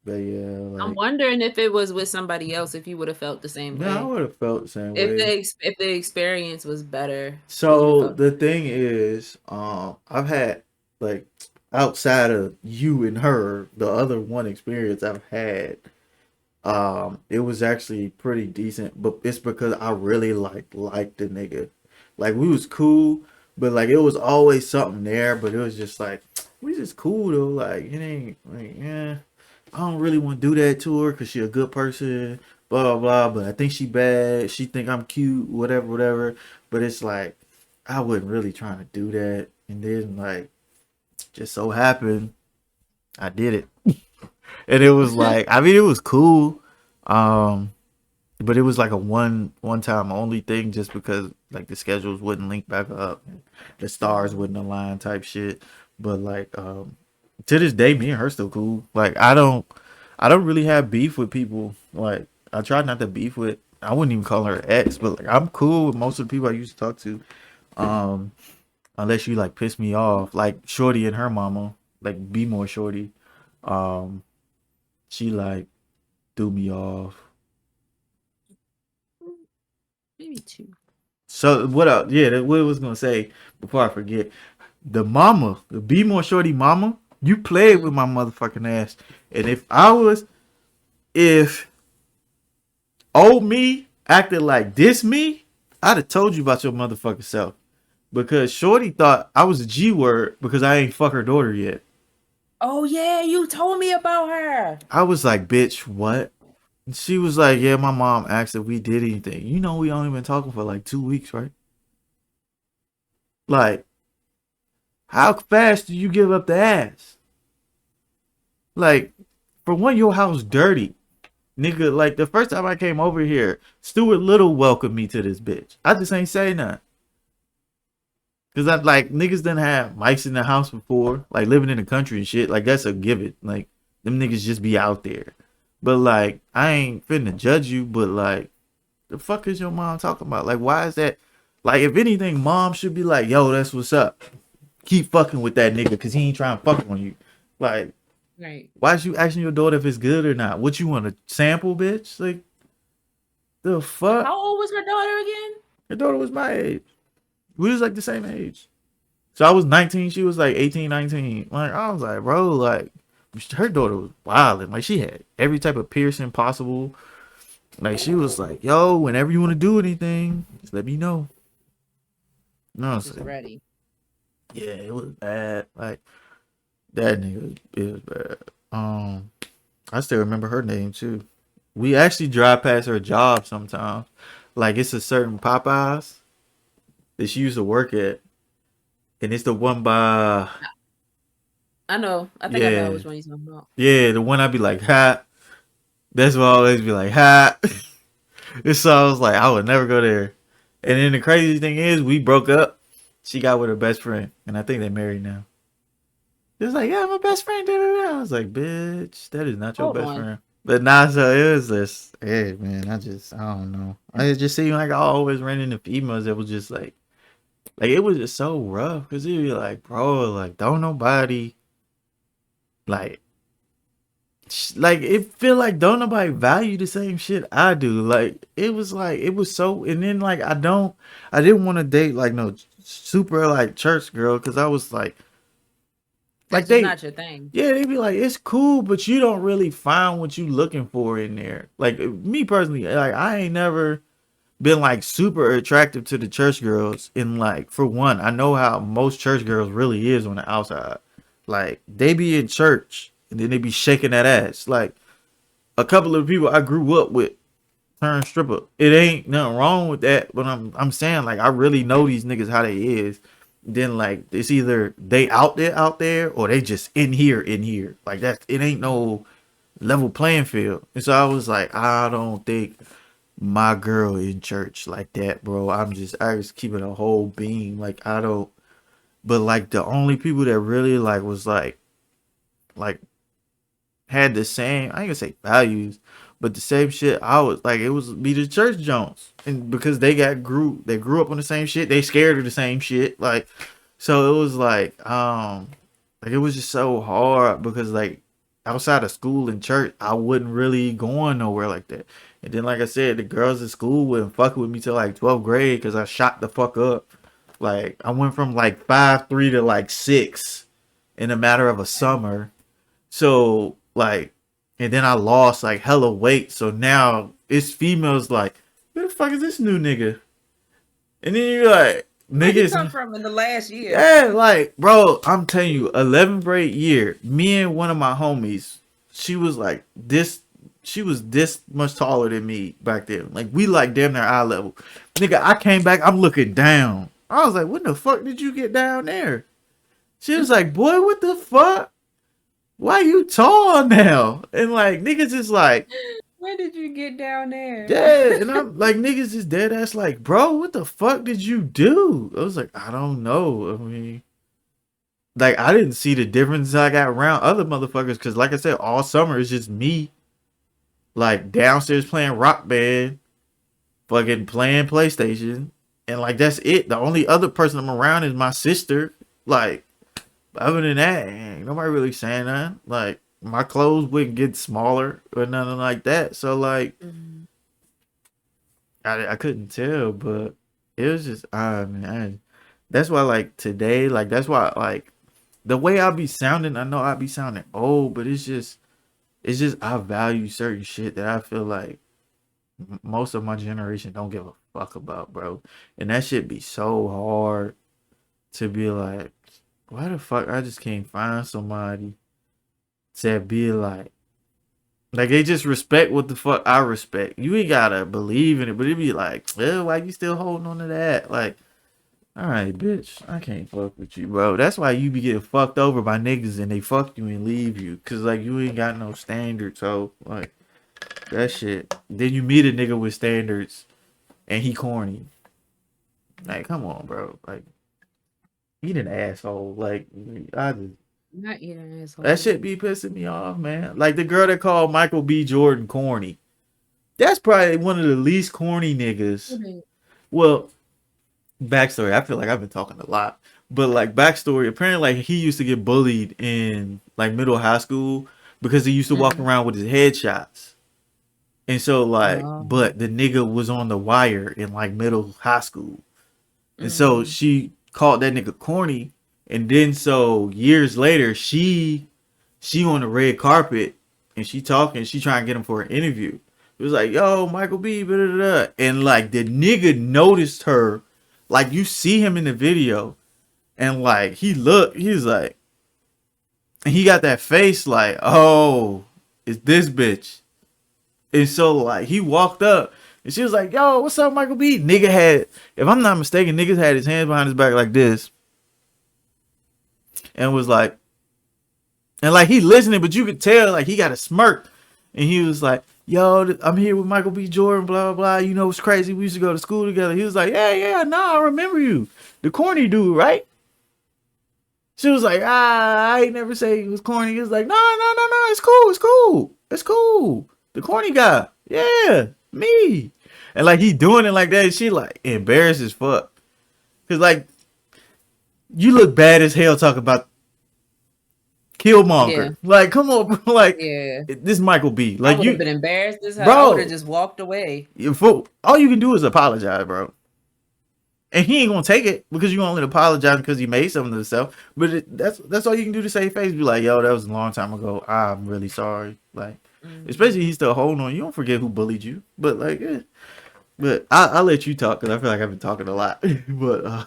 But yeah, I'm like, wondering if it was with somebody else, if you would have felt the same no, I way. would have felt the same way. If the experience was better, then you would So felt. the thing is, I've had like outside of you and her, the other one experience I've had, it was actually pretty decent, but it's because I really liked the nigga. Like we was cool, but like it was always something there, but it was just like we just cool though. Like it ain't like yeah. I don't really want to do that to her because she a good person, blah blah blah. But I think she bad. She think I'm cute, whatever, whatever. But it's like I wasn't really trying to do that, and then like just so happened I did it, and it was like I mean it was cool, um, but it was like a one time only thing just because like the schedules wouldn't link back up, and the stars Mhm. wouldn't align type shit. But like to this day, me and her still cool. Like I don't really have beef with people. Like I try not to beef with. I wouldn't even call her ex, but like I'm cool with most of the people I used to talk to. Um, unless you like piss me off, like Shorty and her mama, like be more Shorty. Um, she like threw me off. Maybe two. So what else? Yeah, that what I was gonna say before I forget. The mama, the be more Shorty mama, you played Mhm. with my motherfucking ass. And if old me acted like this me, I'd have told you about your motherfucking self. Because Shorty thought I was a G word because I ain't fuck her daughter yet. Oh yeah, you told me about her. I was like, bitch, what? And she was like, yeah, my mom asked if we did anything. You know, we only been talking for like 2 weeks, right? Like, how fast do you give up the ass? Like, for one, your house dirty. Nigga, like the first time I came over here, Stuart Little welcomed me to this bitch. I just ain't say nothing. Cause I like niggas done have mics in the house before, like living in the country and shit. Like that's a given. Like them niggas just be out there. But like I ain't finna judge you, but like the fuck is your mom talking about? Like why is that? Like if anything, mom should be like, yo, that's what's up. Keep fucking with that nigga because he ain't trying to fuck on you. Like Right. why is you asking your daughter if it's good or not? What you want to sample, bitch? Like the fuck? How old was her daughter again? Her daughter was my age. We was like the same age. So I was 19, she was like 18, 19. Like I was like, bro, like her daughter was wilding. Like she had every type of piercing possible. Like she was like, yo, whenever you want to do anything, just let me know. No, I was Just like, ready. yeah, it was bad. Like that nigga, it was bad. I still remember her name too. We actually drive past her job sometimes. Like it's a certain Popeyes that she used to work at, and it's the one by I know. I think I know yeah, which one you're talking about. yeah, the one I'd be like hot. That's what I always be like hot. And so I was like, I would never go there. And then the crazy thing is, we broke up. She got with her best friend, and I think they married now. It was like, yeah, my best friend. Da, da, da. I was like, bitch, that is not your Hold best on. friend. But nah, so it was just, hey, man, I don't know. I just seemed like I always ran into females that was just like it was just so rough because it'd be like, bro, like don't nobody, like, like it feel like don't nobody value the same shit I do. Like it was so, and then like I didn't want to date like no super like church girl because I was like That's just they not your thing. yeah, they be like, it's cool, but you don't really find what you looking for in there. Like me personally, like I ain't never been like super attractive to the church girls. And like for one, I know how most church girls really is on the outside. Like they be in church and then they be shaking that ass. Like a couple of people I grew up with turn stripper. It ain't nothing wrong with that, but I'm saying like I really know these niggas how they is. Then like it's either they out there or they just in here. Like that it ain't no level playing field. And so I was like, I don't think my girl in church like that, bro. I just keep it a whole beam. Like I don't but like the only people that really like was like had the same, I ain't gonna say values, but the same shit. I was like, it was be the church Jones, and because they grew up on the same shit, they scared of the same shit. Like, so it was like it was just so hard because like outside of school and church, I wasn't really going nowhere like that. And then, like I said, the girls at school wouldn't fuck with me till like 12th grade because I shot the fuck up. Like, I went from like 5'3" to like 6 in a matter of a summer. So like, and then I lost like hella weight. So now it's females like, who the fuck is this new nigga? And then you're like, Where he come niggas, from in the last year? yeah, like, bro, I'm telling you, 11th grade year, me and one of my homies, she was like this, she was this much taller than me back then. Like, we like damn near eye level. Nigga, I came back, I'm looking down. I was like, when the fuck did you get down there? She was like, boy, what the fuck? Why you tall now? And like niggas is like, When did you get down there? yeah, and I'm like niggas is dead ass like, bro, what the fuck did you do? I was like, I don't know. I mean, like I didn't see the difference I got around other motherfuckers because like I said, all summer it's just me, like downstairs playing Rock Band, fucking playing PlayStation, and like that's it. The only other person I'm around is my sister. Like other than that, ain't nobody really saying that. Like my clothes wouldn't get smaller or nothing like that. So like Mhm. I couldn't tell, but it was just that's why like today, like that's why like the way I be sounding, I know I be sounding old, but it's just I value certain shit that I feel like most of my generation don't give a fuck about, bro. And that shit be so hard to be like, why the fuck I just can't find somebody to be like they just respect what the fuck I respect. You ain't gotta believe in it, but it be like, well, why you still holding on to that? Like, all right, bitch, I can't fuck with you, bro. That's why you be getting fucked over by niggas and they fuck you and leave you, cause like you ain't got no standard. So like, That shit. Then you meet a nigga with standards and he corny. Like, come on, bro. Like, he an asshole. Like, I just Not eating that asshole. shit be pissing me off, man. Like the girl that called Michael B. Jordan corny. That's probably one of the least corny niggas. Well, backstory. I feel like I've been talking a lot, but like backstory. Apparently, like he used to get bullied in like middle high school because he used to walk Mm-hmm. around with his headshots. And so like, Oh. but the nigga was on the wire in like middle high school. And so Mm. she called that nigga corny. And then so years later, she on the red carpet and she talking, she trying to get him for an interview. It was like, yo, Michael B, blah, blah, blah. And like the nigga noticed her. Like you see him in the video and like he was like, and he got that face like, oh, it's this bitch. And so like he walked up and she was like, yo, what's up, Michael B? Nigga had, if I'm not mistaken, niggas had his hands behind his back like this and was like, and like he listening, but you could tell like he got a smirk. And he was like, yo, I'm here with Michael B. Jordan, blah, blah, blah. You know, it's crazy. We used to go to school together. He was like, yeah, nah, I remember you. The corny dude, right? She was like, I ain't never say he was corny. He was like, no, it's cool. The corny guy, yeah, me. And like he doing it like that, and she like embarrassed as fuck. Cause like you look bad as hell talking about Yeah. Killmonger. Like, come on, bro. Like Yeah. this Michael B. I Like would have you, been embarrassed as hell. I would have bro. just walked away. You fool. All you can do is apologize, bro. And he ain't gonna take it because you only apologize because he made something to himself. But that's all you can do to save face. Be like, yo, that was a long time ago. I'm really sorry. Like, Mm. especially he's still holding on. You don't forget who bullied you. But like, but I'll let you talk because I feel like I've been talking a lot. But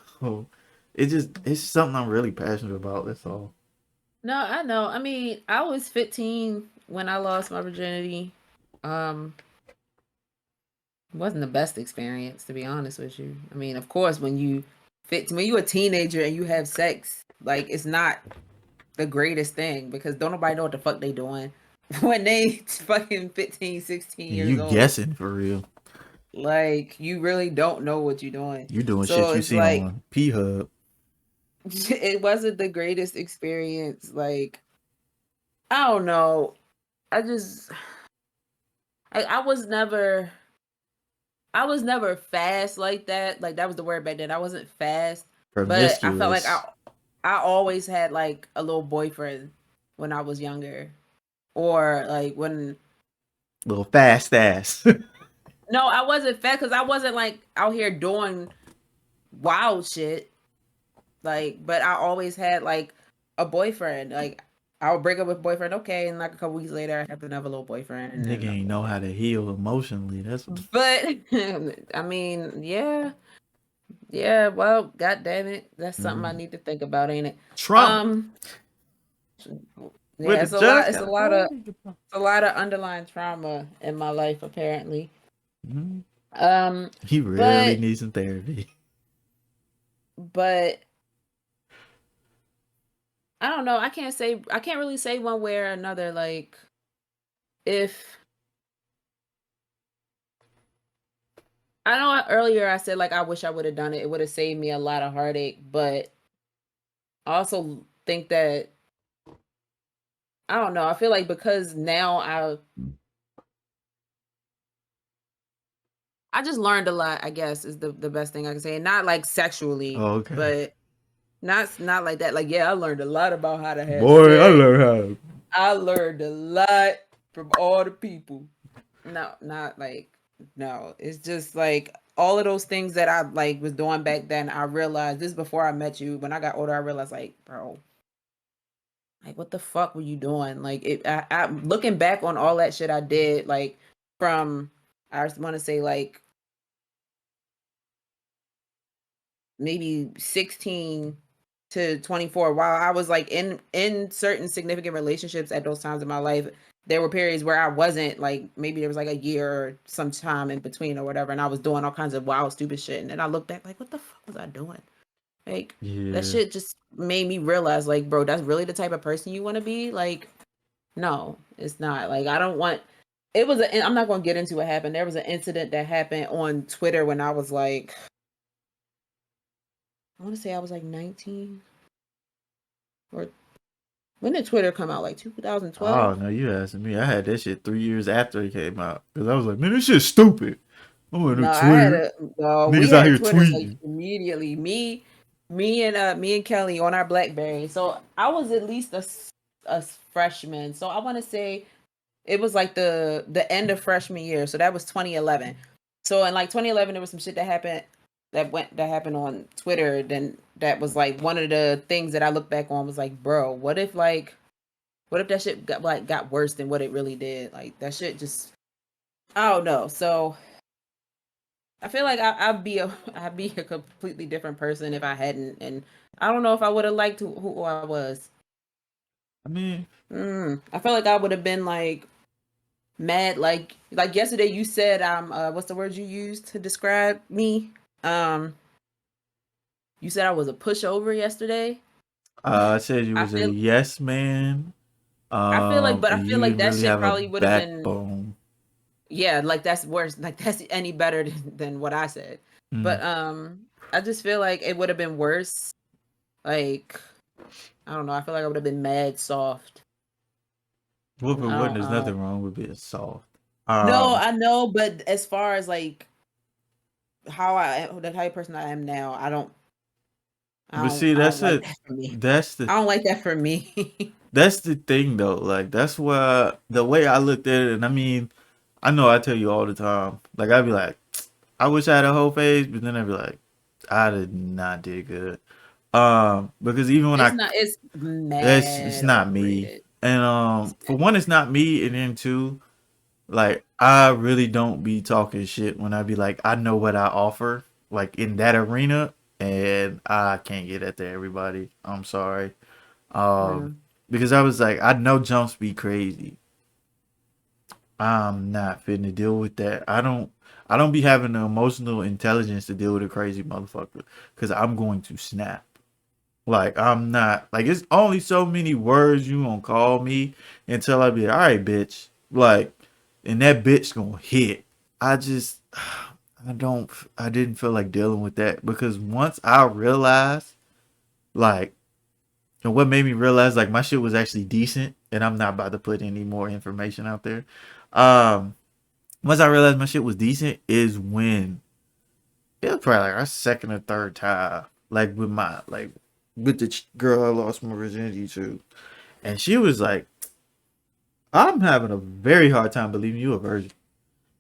it's something I'm really passionate about. That's all. No, I know. I mean, I was 15 when I lost my virginity. Um, wasn't the best experience, to be honest with you. I mean, of course, when you're a teenager and you have sex, like it's not the greatest thing because don't nobody know what the fuck they doing when they fucking 15, 16 You years old. guessing for real. Like you really don't know what you're doing. You doing So shit you it's see like on P Hub. it wasn't the greatest experience. Like I don't know. I just I was never fast like that. Like that was the word back then. I wasn't fast, but I felt like Promiscuous. I always had like a little boyfriend when I was younger, or like when Little fast ass. no, I wasn't fast because I wasn't like out here doing wild shit. Like, but I always had like a boyfriend. Like I would break up with boyfriend, okay, and like a couple weeks later, I have another little boyfriend and then Nigga another ain't little know how boyfriend. to heal emotionally. That's what But I mean, yeah. Yeah, well, god damn it. That's something I need to think about, ain't it? Trauma. Um With yeah, the judge got a lot of underlying trauma in my life apparently. mm-hmm. Um He really but needs some therapy. but I don't know. I can't really say one way or another like if I know earlier I said like I wish I would have done it. It would have saved me a lot of heartache, but I also think that I don't know. I feel like because now I just learned a lot, I guess, is the best thing I can say. And not like sexually, Oh, okay. but not like that. Like, yeah, I learned a lot about how to have Boy, I sex. learned how to. I learned a lot from all the people. No, not like no. It's just like all of those things that I like was doing back then. I realized this before I met you. When I got older, I realized like, bro, like what the fuck were you doing? Like I looking back on all that shit I did, like from I want to say like maybe 16 to 24 while I was like in certain significant relationships at those times in my life. There were periods where I wasn't like maybe there was like a year or some time in between or whatever and I was doing all kinds of wild stupid shit and then I look back like what the fuck was I doing? Like that Yeah. shit just made me realize like bro, that's really the type of person you want to be? Like no, it's not. Like I don't want it was a. I'm not gonna get into what happened. There was an incident that happened on Twitter when I was like, I want to say I was like 19, or when did Twitter come out? Like Oh 2012? no, you asking me? I had that shit 3 years after it came out because I was like, man, this shit's stupid. I'm on No, I had Twitter. a no. We Niggas out had here Twitter like tweeting. immediately. Me and Kelly on our BlackBerry. So I was at least a freshman. So I want to say it was like the end of freshman year. So that was 2011. So in like 2011, there was some shit that happened that happened on Twitter. Then that was like one of the things that I look back on was like, bro, what if that shit got worse than what it really did? Like that shit just I don't know. So I feel like I'd be a completely different person if I hadn't, and I don't know if I would have liked who I was. I mean, I feel like I would have been like mad, like yesterday. You said what's the word you used to describe me? Um, you said I was a pushover yesterday. I said you I was a feel yes man. but I And feel you like didn't that really shit have a probably would have been backbone. yeah, like that's worse. Like that's any better than what I said. Mm. But I just feel like it would have been worse. Like I don't know. I feel like I would have been mad soft. Well, And for one, I there's don't. nothing wrong with being soft. No, Um, I know, but as far as like the type of person I am now, but see, I don't like that for me. that's the I don't like that for me. that's the thing though. Like that's why the way I looked at it, and I mean, I know I tell you all the time. Like I'd be like, I wish I had a whole phase, but then I'd be like, I did not did good. Because even when It's it's mad not me, overrated. and It's for one, it's not me, and then two, like I really don't be talking shit when I be like, I know what I offer, like in that arena, and I can't get that to everybody. I'm sorry. Um, mm, because I was like, I know jumps be crazy. I'm not fitting to deal with that. I don't be having the emotional intelligence to deal with a crazy motherfucker because I'm going to snap. Like I'm not like it's only so many words you gonna call me until I be like, all right, bitch. Like, and that bitch gonna hit. I just I didn't feel like dealing with that because once I realized like and what made me realize like my shit was actually decent and I'm not about to put any more information out there. Um Once I realized my shit was decent is when it was probably like our second or third time, like with the girl I lost my virginity to, and she was like, "I'm having a very hard time believing you a virgin.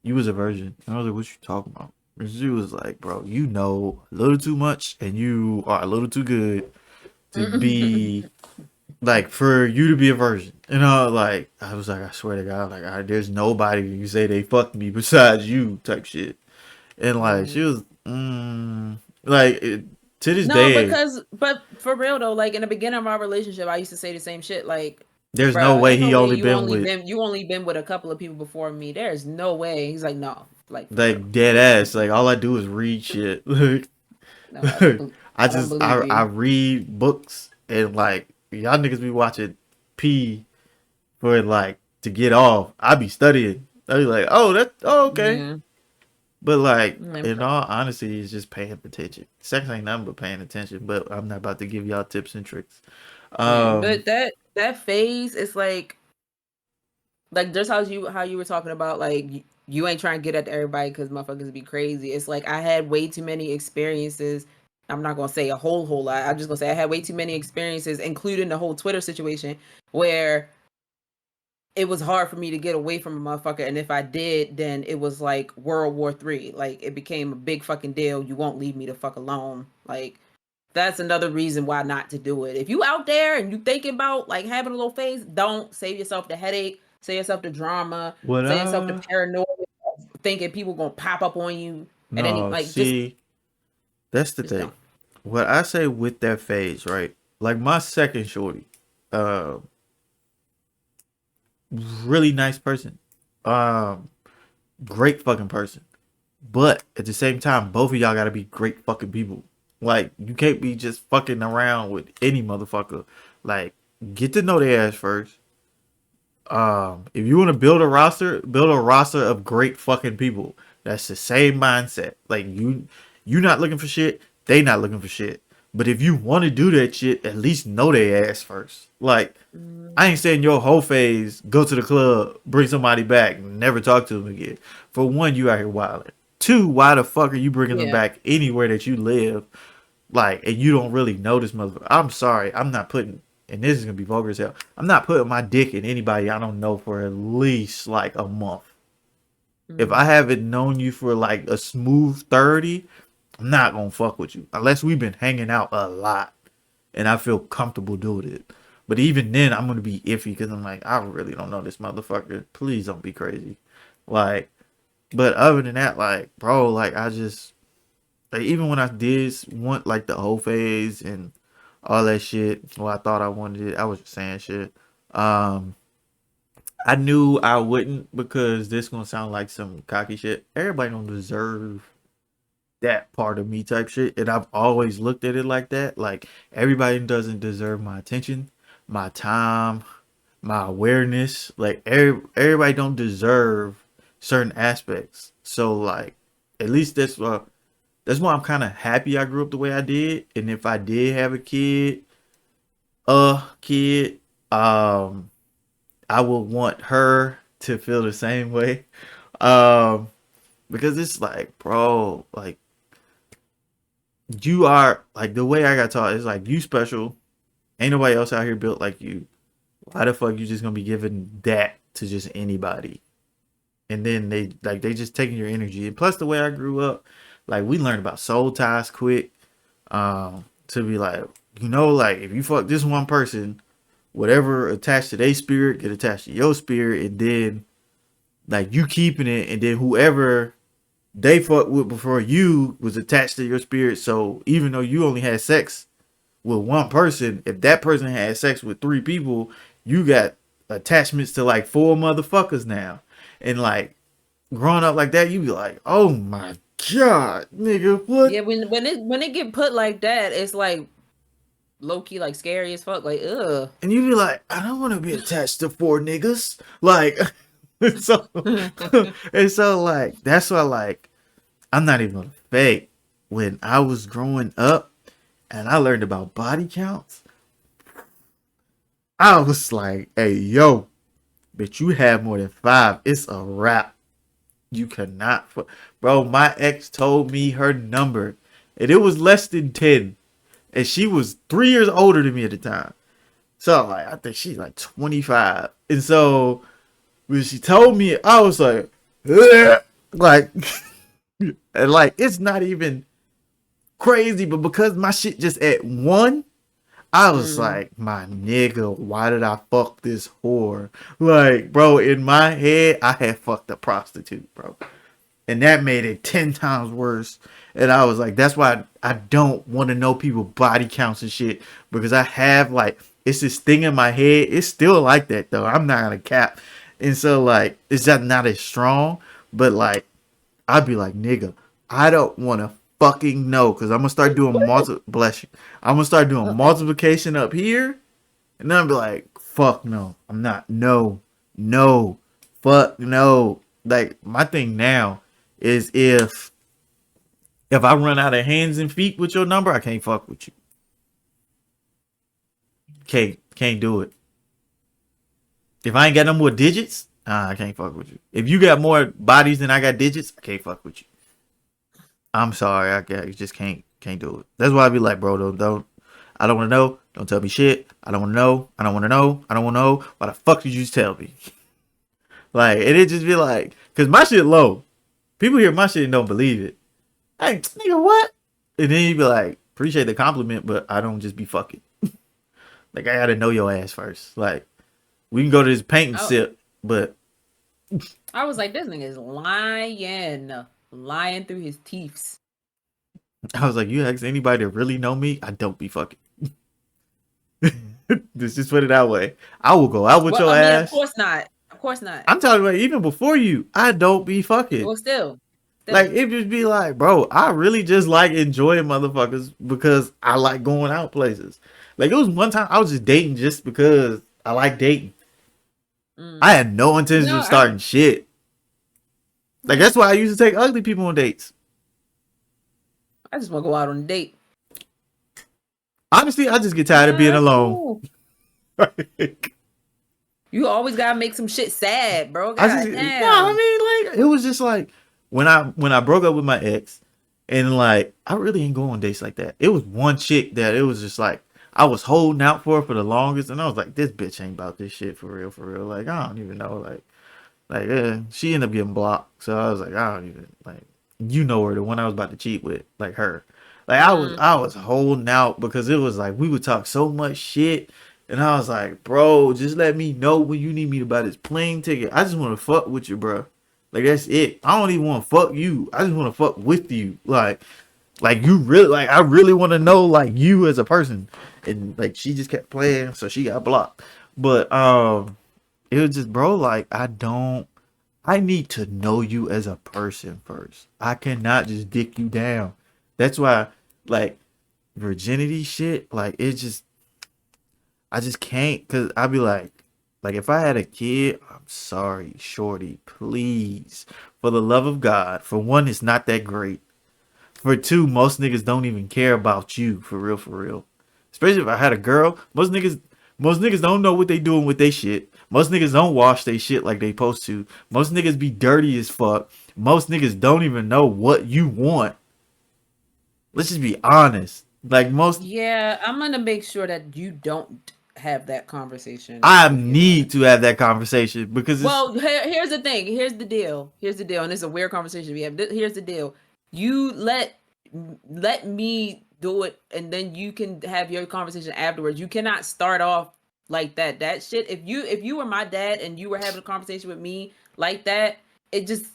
You was a virgin." And I was like, "What you talking about?" And she was like, "Bro, you know a little too much, and you are a little too good to be like for you to be a virgin." And I was like, I swear to God, like there's nobody you say they fucked me besides you, type shit. And like she mm. was like to this No, day but for real though, like in the beginning of our relationship, I used to say the same shit. Like, there's no bruh, way ain't no he way only been with you only been with a couple of people before me. There's no way. He's like, no, like for real. like dead ass. Like all I do is read shit. No, Like I don't believe I you. read books and like y'all niggas be watching P for like to get off. I be studying. I be like, okay. Yeah. But like Mm, in all honesty, it's just paying attention. Sex ain't nothing but paying attention. But I'm not about to give y'all tips and tricks. yeah. Um, But that phase is like just how you were talking about like you ain't trying to get at everybody because motherfuckers be crazy. It's like I had way too many experiences. I'm not gonna say a whole lot. I'm just gonna say I had way too many experiences, including the whole Twitter situation, where it was hard for me to get away from a motherfucker. And if I did, then it was like World War III. Like it became a big fucking deal. You won't leave me the fuck alone. Like that's another reason why not to do it. If you out there and you thinking about like having a little phase, don't save yourself the headache, save yourself the drama, what save yourself the paranoia, thinking people gonna pop up on you at any no, like see, that's the just thing. don't. What I say with that phase, right? Like my second shorty, uh, really nice person, um, great fucking person. But at the same time, both of y'all gotta be great fucking people. Like you can't be just fucking around with any motherfucker. Like get to know their ass first. If you want to build a roster of great fucking people. That's the same mindset. Like you not looking for shit, they not looking for shit. But if you want to do that shit, at least know their ass first. Like I ain't saying your whole phase, go to the club, bring somebody back, never talk to them again. For one, you out here wilding. Two, why the fuck are you bringing them Yeah. back anywhere that you live? Like, and you don't really know this motherfucker. I'm sorry, I'm not putting, and this is gonna be vulgar as hell. I'm not putting my dick in anybody I don't know for at least like a month. If I Mm. haven't known you for like a smooth 30, I'm not gonna fuck with you unless we've been hanging out a lot and I feel comfortable doing it. But even then, I'm gonna be iffy because I'm like, I really don't know this motherfucker. Please don't be crazy. Like, but other than that, like, bro, like I just like even when I did want like the whole phase and all that shit, well, I thought I wanted it. I was just saying shit. Um, I knew I wouldn't because this gonna sound like some cocky shit. Everybody don't deserve that part of me type shit, and I've always looked at it like that. Like everybody doesn't deserve my attention, my time, my awareness. Like everybody don't deserve certain aspects. So like, at least that's why I'm kind of happy I grew up the way I did. And if I did have a kid, um, I would want her to feel the same way. Um, because it's like, bro, like you are like the way I got taught is like you special. Ain't nobody else out here built like you. Why the fuck you just gonna be giving that to just anybody? And then they just taking your energy. And plus the way I grew up, like we learned about soul ties quick. To be like, like if you fuck this one person, whatever attached to their spirit get attached to your spirit, and then like you keeping it, and then whoever they fucked with before you was attached to your spirit. So even though you only had sex with one person, if that person had sex with three people, you got attachments to like four motherfuckers now. And like growing up like that, you be like, oh my god, nigga, what? Yeah, when it get put like that, it's like low key like scary as fuck. Like, ugh. And you be like, I don't want to be attached to four niggas. Like, so, and so like that's why like I'm not even gonna fake. When I was growing up and I learned about body counts, I was like, hey, yo, bitch, you have more than five. It's a wrap. You cannot. Bro, my ex told me her number, and it was less than 10. And she was 3 years older than me at the time. So, like, I think she's like 25. And so, when she told me, I was like, ugh. Like, and like, it's not even crazy, but because my shit just at one, I was Mm. like, my nigga, why did I fuck this whore? Like, bro, in my head, I had fucked a prostitute, bro. And that made it 10 times worse. And I was like, that's why I don't want to know people body counts and shit. Because I have like, it's this thing in my head. It's still like that though. I'm not gonna cap. And so like, it's just not as strong. But like, I'd be like, nigga, I don't want to fucking know, because I'm gonna start doing bless you. I'm gonna start doing multiplication up here, and then I'll be like, fuck no, I'm not. No, no, fuck no. Like my thing now is if I run out of hands and feet with your number, I can't fuck with you. Can't do it. If I ain't got no more digits, I can't fuck with you. If you got more bodies than I got digits, I can't fuck with you. I'm sorry, I just can't do it. That's why I be like, bro, don't. I don't want to know. Don't tell me shit. I don't want to know. I don't want to know. I don't want to know. Why the fuck did you just tell me? Like, and it just be like, cause my shit low. People hear my shit and don't believe it. Hey, nigga, what? And then you be like, appreciate the compliment, but I don't just be fucking. Like, I gotta know your ass first. Like, we can go to this paint and Oh, sip, but I was like, this nigga is lying through his teeth. I was like, you ask anybody that really know me, I don't be fucking. Just put it that way. I will go out with Well, your I mean, of ass. course not. Of course not. I'm talking about even before you. I don't be fucking. Well, Like still. it just be like, bro, I really just like enjoying motherfuckers because I like going out places. Like it was one time I was just dating just because I like dating. I Mm. had no intention No, of starting shit. Like that's why I used to take ugly people on dates. I just want to go out on a date. Honestly, I just get tired of Yeah, being that's alone. cool. I You always gotta make some shit sad, bro. just God no, damn. I mean like it was just like when I broke up with my ex, and like I really ain't go on dates like that. It was one chick that it was just like I was holding out for the longest, and I was like, this bitch ain't about this shit for real, for real. Like I don't even know, she ended up getting blocked. So I was like, I don't even like, you know her, the one I was about to cheat with, like her. Like Mm. I was holding out because it was like we would talk so much shit, and I was like, bro, just let me know when you need me to buy this plane ticket. I just want to fuck with you, bro. Like that's it. I don't even want to fuck you. I just want to fuck with you. Like you really, like I really want to know like you as a person. And like she just kept playing, so she got blocked. But it was just, bro, like I need to know you as a person first. I cannot just dick you down. That's why, like, virginity shit, like, I just can't, cause I'd be like, if I had a kid, I'm sorry, shorty, please, for the love of God, for one, it's not that great. For two, most niggas don't even care about you, for real, for real. Especially if I had a girl, most niggas don't know what they doing with their shit. Most niggas don't wash their shit like they supposed to. Most niggas be dirty as fuck. Most niggas don't even know what you want. Let's just be honest. Like most, Yeah, I'm gonna make sure that you don't have that conversation I with your daughter. need to have that conversation because it's. Well, here's the thing. Here's the deal. Here's the deal. And it's a weird conversation we have. Here's the deal. You let me do it, and then you can have your conversation afterwards. You cannot start off like that. That shit. If you were my dad and you were having a conversation with me like that, it just,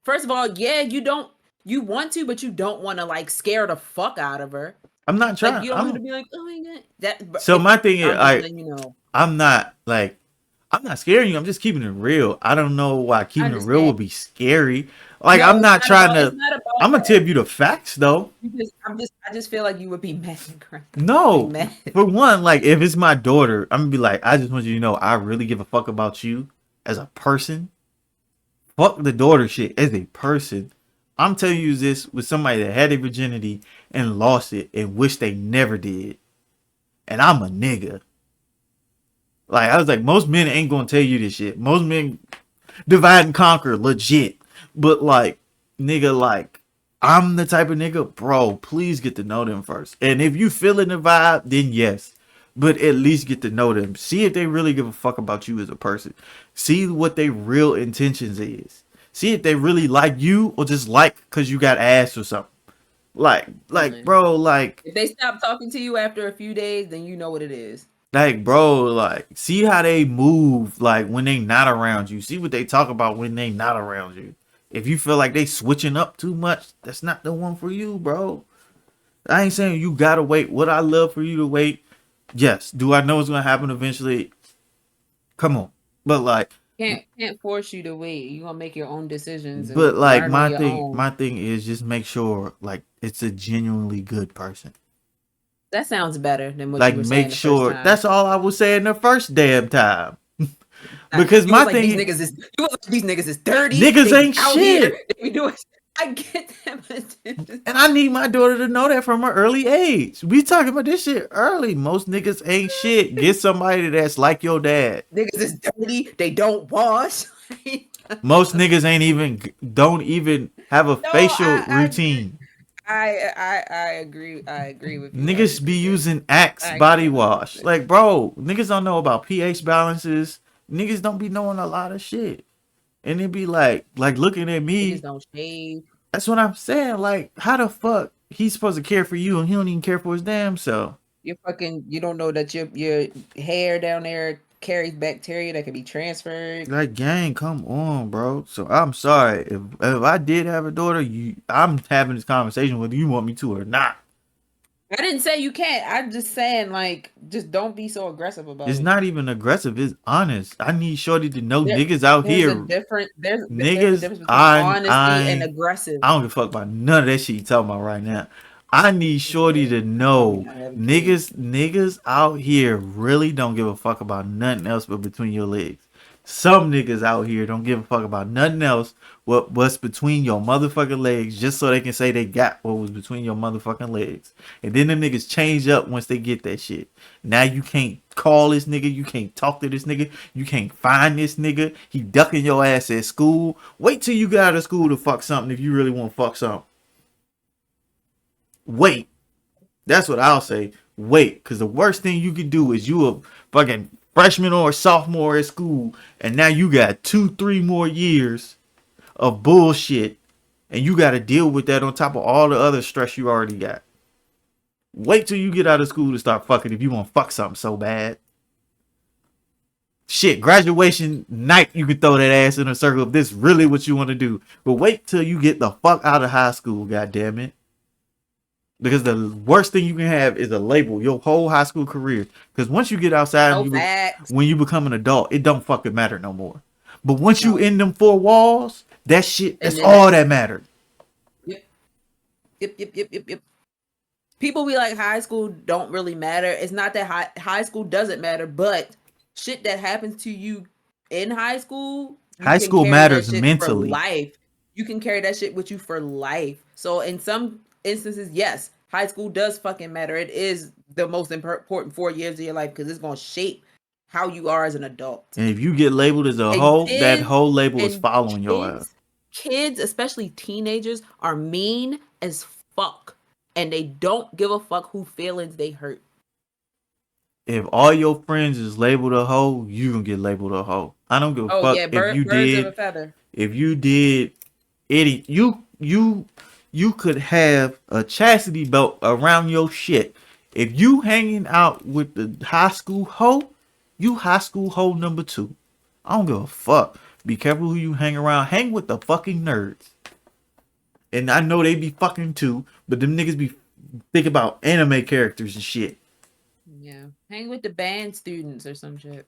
first of all, yeah, you want to, but you don't want to like scare the fuck out of her. I'm not Like trying. you don't want her to be like, oh my god. So my thing is, I'm just letting you know. I'm not like I'm not scaring you. I'm just keeping it real. I don't know why I keeping it real understand. would be scary. Like No, I'm not trying it's to. not about I'm gonna tell that. you the facts though. I just feel like you would be mad. Like No, mad. for one, like if it's my daughter, I'm gonna be like, I just want you to know, I really give a fuck about you as a person. Fuck the daughter shit as a person. I'm telling you this with somebody that had a virginity and lost it and wish they never did. And I'm a nigga. Like I was like, most men ain't gonna tell you this shit. Most men divide and conquer, legit. But like, nigga, like, I'm the type of nigga, bro, please get to know them first. And if you feeling the vibe, then yes. But at least get to know them. See if they really give a fuck about you as a person. See what their real intentions is. See if they really like you or just like because you got ass or something. Mm. Bro, like, If they stop talking to you after a few days, then you know what it is. bro, like, see how they move, like, when they not around you. See what they talk about when they not around you. If you feel like they switching up too much, that's not the one for you, bro. I ain't saying you gotta wait. Would I love for you to wait? Yes. Do I know it's gonna happen eventually? Come on. But like, Can't force you to wait. You gonna make your own decisions but and like learn on my your thing, own. my thing is just make sure like it's a genuinely good person. That sounds better than what Like you were make saying the first sure time. that's all I was saying the first damn time. Because You was my like thing these is, niggas is you was like these niggas is dirty. niggas They be ain't out here. shit. They be doing. I get that, but And I need my daughter to know that from an early age. We talking about this shit early. Most niggas ain't shit. Get somebody that's like your dad. niggas is dirty. They don't wash. Most niggas ain't even don't even have a No, facial routine. I agree. I agree with you Niggas be 100%. using Axe I agree body wash. 100%. Like, bro, niggas don't know about pH balances. Niggas don't be knowing a lot of shit. And it be like looking at Niggas me. don't shave. That's what I'm saying. Like, how the fuck he's supposed to care for you and he don't even care for his damn self? You don't know that your hair down there carries bacteria that can be transferred. Like, gang, come on, bro. So I'm sorry if I did have a daughter. I'm having this conversation whether you want me to or not. I didn't say you can't. I'm just saying, like, just don't be so aggressive about It's it. not even aggressive. It's honest. I need Shorty to know There, niggas out there's a here. different there's a Niggas, difference between honesty and I aggressive. I don't give a fuck about none of that shit you talking about right now. I need Shorty Okay, to that's why we know not having kids. niggas out here really don't give a fuck about nothing else but between your legs. Some niggas out here don't give a fuck about nothing else what's between your motherfucking legs, just so they can say they got what was between your motherfucking legs. And then them niggas change up once they get that shit. Now you can't call this nigga, you can't talk to this nigga, you can't find this nigga. He ducking your ass at school. Wait till you get out of school to fuck something if you really want to fuck something. Wait. That's what I'll say. Wait, because the worst thing you could do is you a fucking freshman or sophomore at school, and now you got 2-3 more years of bullshit, and you got to deal with that on top of all the other stress you already got. Wait till you get out of school to start fucking if you want to fuck something so bad. Shit, graduation night, you can throw that ass in a circle if this really what you want to do. But wait till you get the fuck out of high school, goddammit. Because the worst thing you can have is a label your whole high school career. Because once you get outside, when you become an adult, it don't fucking matter no more. But once you in them 4 walls, that shit, that's all that matters. Yep. People be like, high school don't really matter. It's not that high school doesn't matter, but shit that happens to you in high school, high school matters mentally. For life. You can carry that shit with you for life. So in some instances, yes, high school does fucking matter. It is the most important 4 years of your life because it's going to shape how you are as an adult. And if you get labeled as a hoe, that whole label is following your ass. Kids, especially teenagers, are mean as fuck. And they don't give a fuck who feelings they hurt. If all your friends is labeled a hoe, you gonna get labeled a hoe. I don't give a fuck if you did. If you did, Eddie, you could have a chastity belt around your shit. If you hanging out with the high school hoe, you high school hoe number 2. I don't give a fuck. Be careful who you hang around. Hang with the fucking nerds. And I know they be fucking too, but them niggas be think about anime characters and shit. Yeah. Hang with the band students or some shit.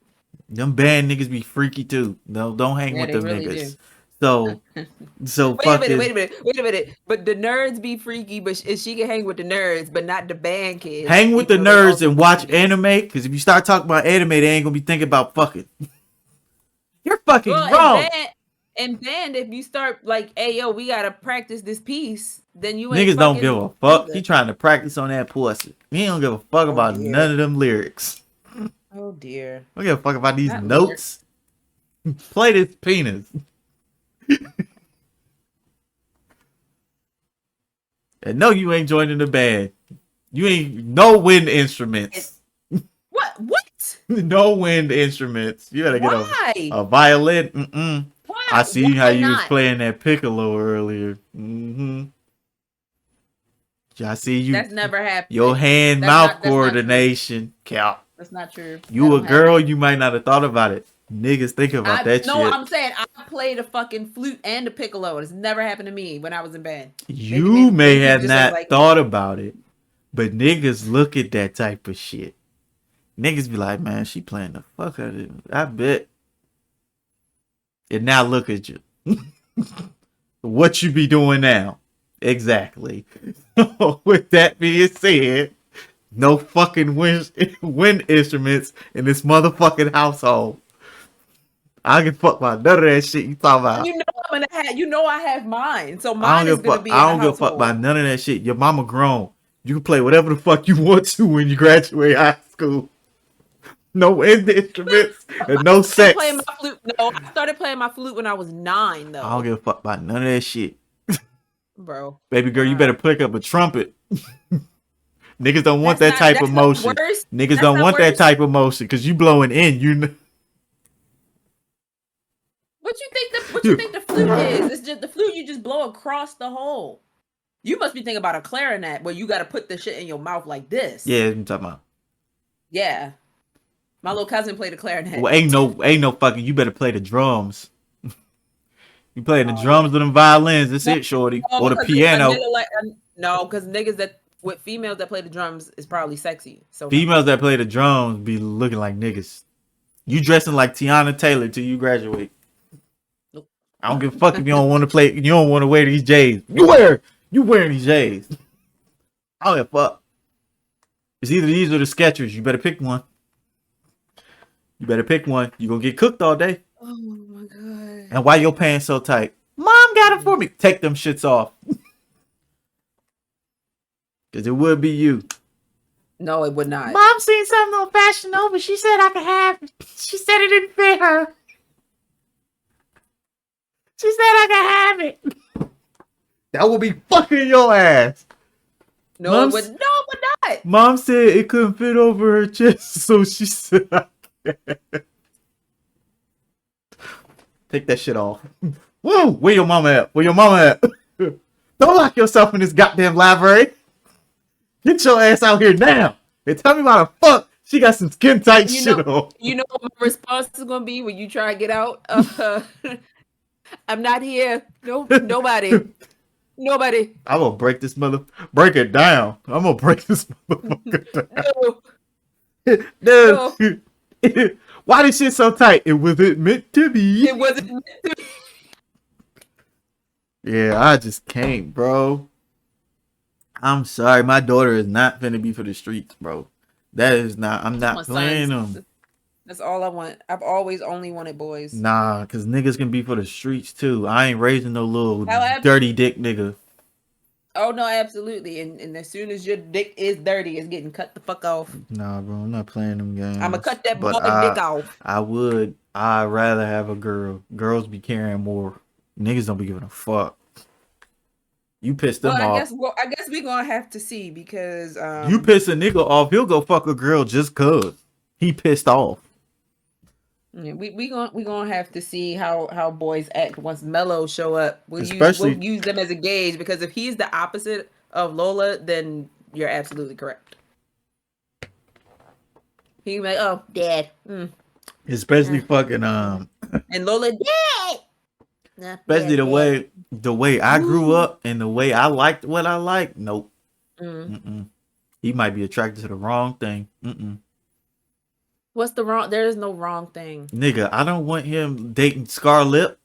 Them band niggas be freaky too. No, don't hang with them really niggas. So wait a minute. But the nerds be freaky, but she can hang with the nerds, but not the band kids. Hang with the nerds and watch anime, because if you start talking about anime, they ain't gonna be thinking about fucking. You're fucking wrong. And band, if you start like, hey yo, we gotta practice this piece, then you ain't niggas don't give a fuck. He trying to practice on that pussy. He don't give a fuck about none of them lyrics. Oh dear. I don't give a fuck about these notes. Play this penis. And no, you ain't joining the band. You ain't no wind instruments. What? No wind instruments. You gotta get a violin. I see how you was playing that piccolo earlier. I see you. That's never happened. Your hand-mouth coordination, Cal. That's not true. You a girl, you might not have thought about it. Niggas think about that shit. No, I'm saying I played a fucking flute and a piccolo. It's never happened to me when I was in band. You may have not thought about it, but niggas look at that type of shit. Niggas be like, man, she playing the fuck out of it. I bet. And now look at you. What you be doing now? Exactly. With that being said, no fucking wind instruments in this motherfucking household. I can fuck about none of that shit you talking about. You know I'm gonna have. You know I have mine, so mine is gonna be. I don't give a fuck about none of that shit. Your mama grown. You can play whatever the fuck you want to when you graduate high school. No wind instruments and no sex. I started playing my flute when I was 9, though. I don't give a fuck about none of that shit. Bro. Baby girl, you better pick up a trumpet. Niggas don't want that type of motion. Niggas don't want that type of motion because you blowing in. You know. What you think the flute is? It's just the flute you just blow across the hole. You must be thinking about a clarinet where you got to put the shit in your mouth like this. Yeah, I'm talking about. Yeah. My little cousin played a clarinet. Well, ain't no fucking. You better play the drums. You playing the drums with them violins. That's it, shorty. Or the piano. No, because niggas that with females that play the drums is probably sexy. So females that play the drums be looking like niggas. You dressing like Tiana Taylor till you graduate. Nope. I don't give a fuck if you don't want to play. You don't want to wear these J's. You wearing these J's. I don't give a fuck. It's either these or the Skechers. You better pick one. You better pick one. You gonna get cooked all day. Oh my god. And why your pants so tight? Mom got it for me. Take them shits off. Because it would be you. No, it would not. Mom seen something on Fashion Nova. She said I could have it. She said it didn't fit her. She said I could have it. That would be fucking your ass. No, Mom's, it would not. Mom said it couldn't fit over her chest, so she said I can't. Take that shit off. Woo! Where your mama at? Where your mama at? Don't lock yourself in this goddamn library. Get your ass out here now and tell me why the fuck she got some skin tight shit on. You know what my response is gonna be when you try to get out? I'm not here. No, nobody. Nobody. I'm gonna break this break it down. I'm gonna break this motherfucker down. No. Dude. Why this shit so tight? It wasn't meant to be. It wasn't meant to be. Yeah, I just can't, bro. I'm sorry. My daughter is not finna be for the streets, bro. That is not. I'm not playing them. That's all I want. I've always only wanted boys. Nah, because niggas can be for the streets, too. I ain't raising no little dirty dick nigga. Oh, no, absolutely. And as soon as your dick is dirty, it's getting cut the fuck off. Nah, bro. I'm not playing them games. I'm going to cut that boy dick off. I'd rather have a girl. Girls be caring more. Niggas don't be giving a fuck. You pissed them off. I guess we're going to have to see because... you piss a nigga off, he'll go fuck a girl just cause he pissed off. Yeah, we gonna have to see how boys act once Mello show up. We'll use them as a gauge because if he's the opposite of Lola, then you're absolutely correct. He like, oh, dad. Especially fucking and Lola, dad. Especially the way I grew up and the way I liked what I liked. Nope. He might be attracted to the wrong thing. What's the wrong? There is no wrong thing. Nigga, I don't want him dating Scarlett.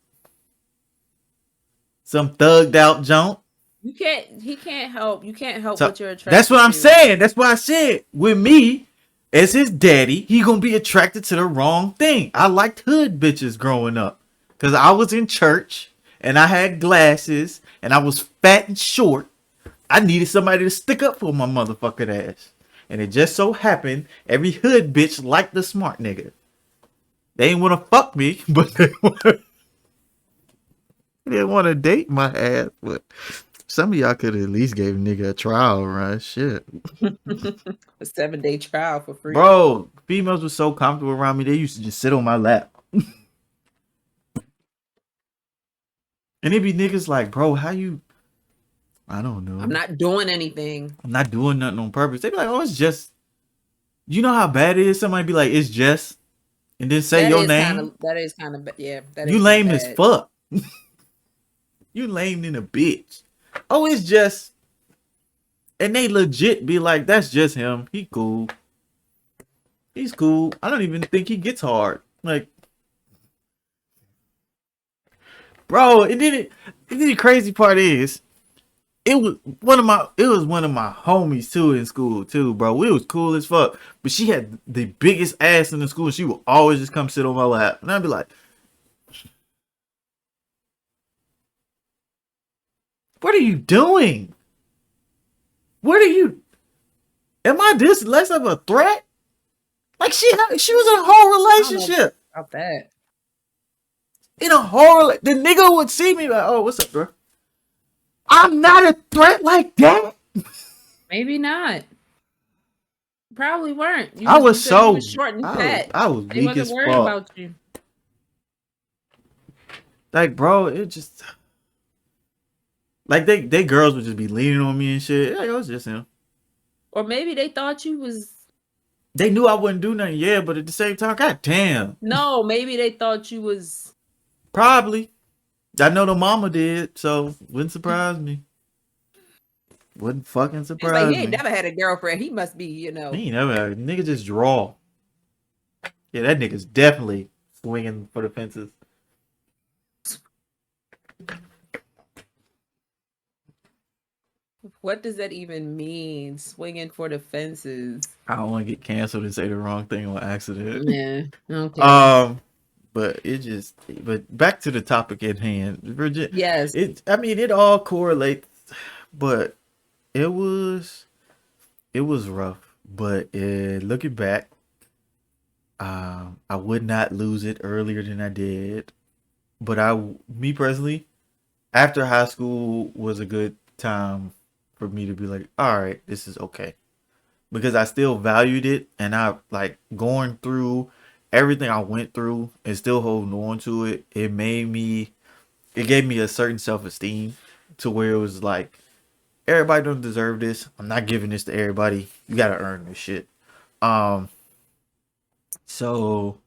Some thugged out junk. He can't help. You can't help what you're attracted to. That's what I'm saying. That's why I said with me as his daddy, he gonna be attracted to the wrong thing. I liked hood bitches growing up. Cause I was in church and I had glasses and I was fat and short. I needed somebody to stick up for my motherfucking ass. And it just so happened every hood bitch liked the smart nigga. They didn't want to fuck me, but they didn't want to date my ass. But some of y'all could at least gave a nigga a trial, right? Shit. A 7-day trial for free. Bro, females were so comfortable around me, they used to just sit on my lap. And it be niggas like, bro, how you... I don't know. I'm not doing anything. I'm not doing nothing on purpose. They be like, oh, it's just... You know how bad it is? Somebody be like, it's just... And then say your name. That is kind of... Yeah. You lame as fuck. You lame in a bitch. Oh, it's just... And they legit be like, that's just him. He cool. He's cool. I don't even think he gets hard. Like... Bro, and then the crazy part is... It was one of my homies too in school too, bro. We was cool as fuck. But she had the biggest ass in the school. She would always just come sit on my lap. And I'd be like, what are you doing? Am I this less of a threat? Like she was in a whole relationship. About that. In a whole, the nigga would see me like, oh, what's up, bro? I'm not a threat like that. Maybe not. Probably weren't. I was so short and fat. I was weak as fuck. They wasn't worried about you. Like, bro, it just like they girls would just be leaning on me and shit. Like, it was just him. Or maybe they thought you was. They knew I wouldn't do nothing, yeah, but at the same time, god damn. No, maybe they thought you was. Probably. I know the mama did, so wouldn't surprise me. Wouldn't fucking surprise me. He ain't never had a girlfriend. He must be, He ain't never had a nigga just draw. Yeah, that nigga's definitely swinging for the fences. What does that even mean? Swinging for the fences. I don't want to get canceled and say the wrong thing on accident. Yeah. Okay. But it just, but back to the topic at hand. Yes. I mean, it all correlates, but it was, it was rough. But looking back, I would not lose it earlier than I did. But me personally, after high school was a good time for me to be like, all right, this is okay. Because I still valued it, and I like going through everything I went through and still holding on to it. It gave me a certain self esteem to where it was like, everybody don't deserve this. I'm not giving this to everybody. You gotta earn this shit. Um, so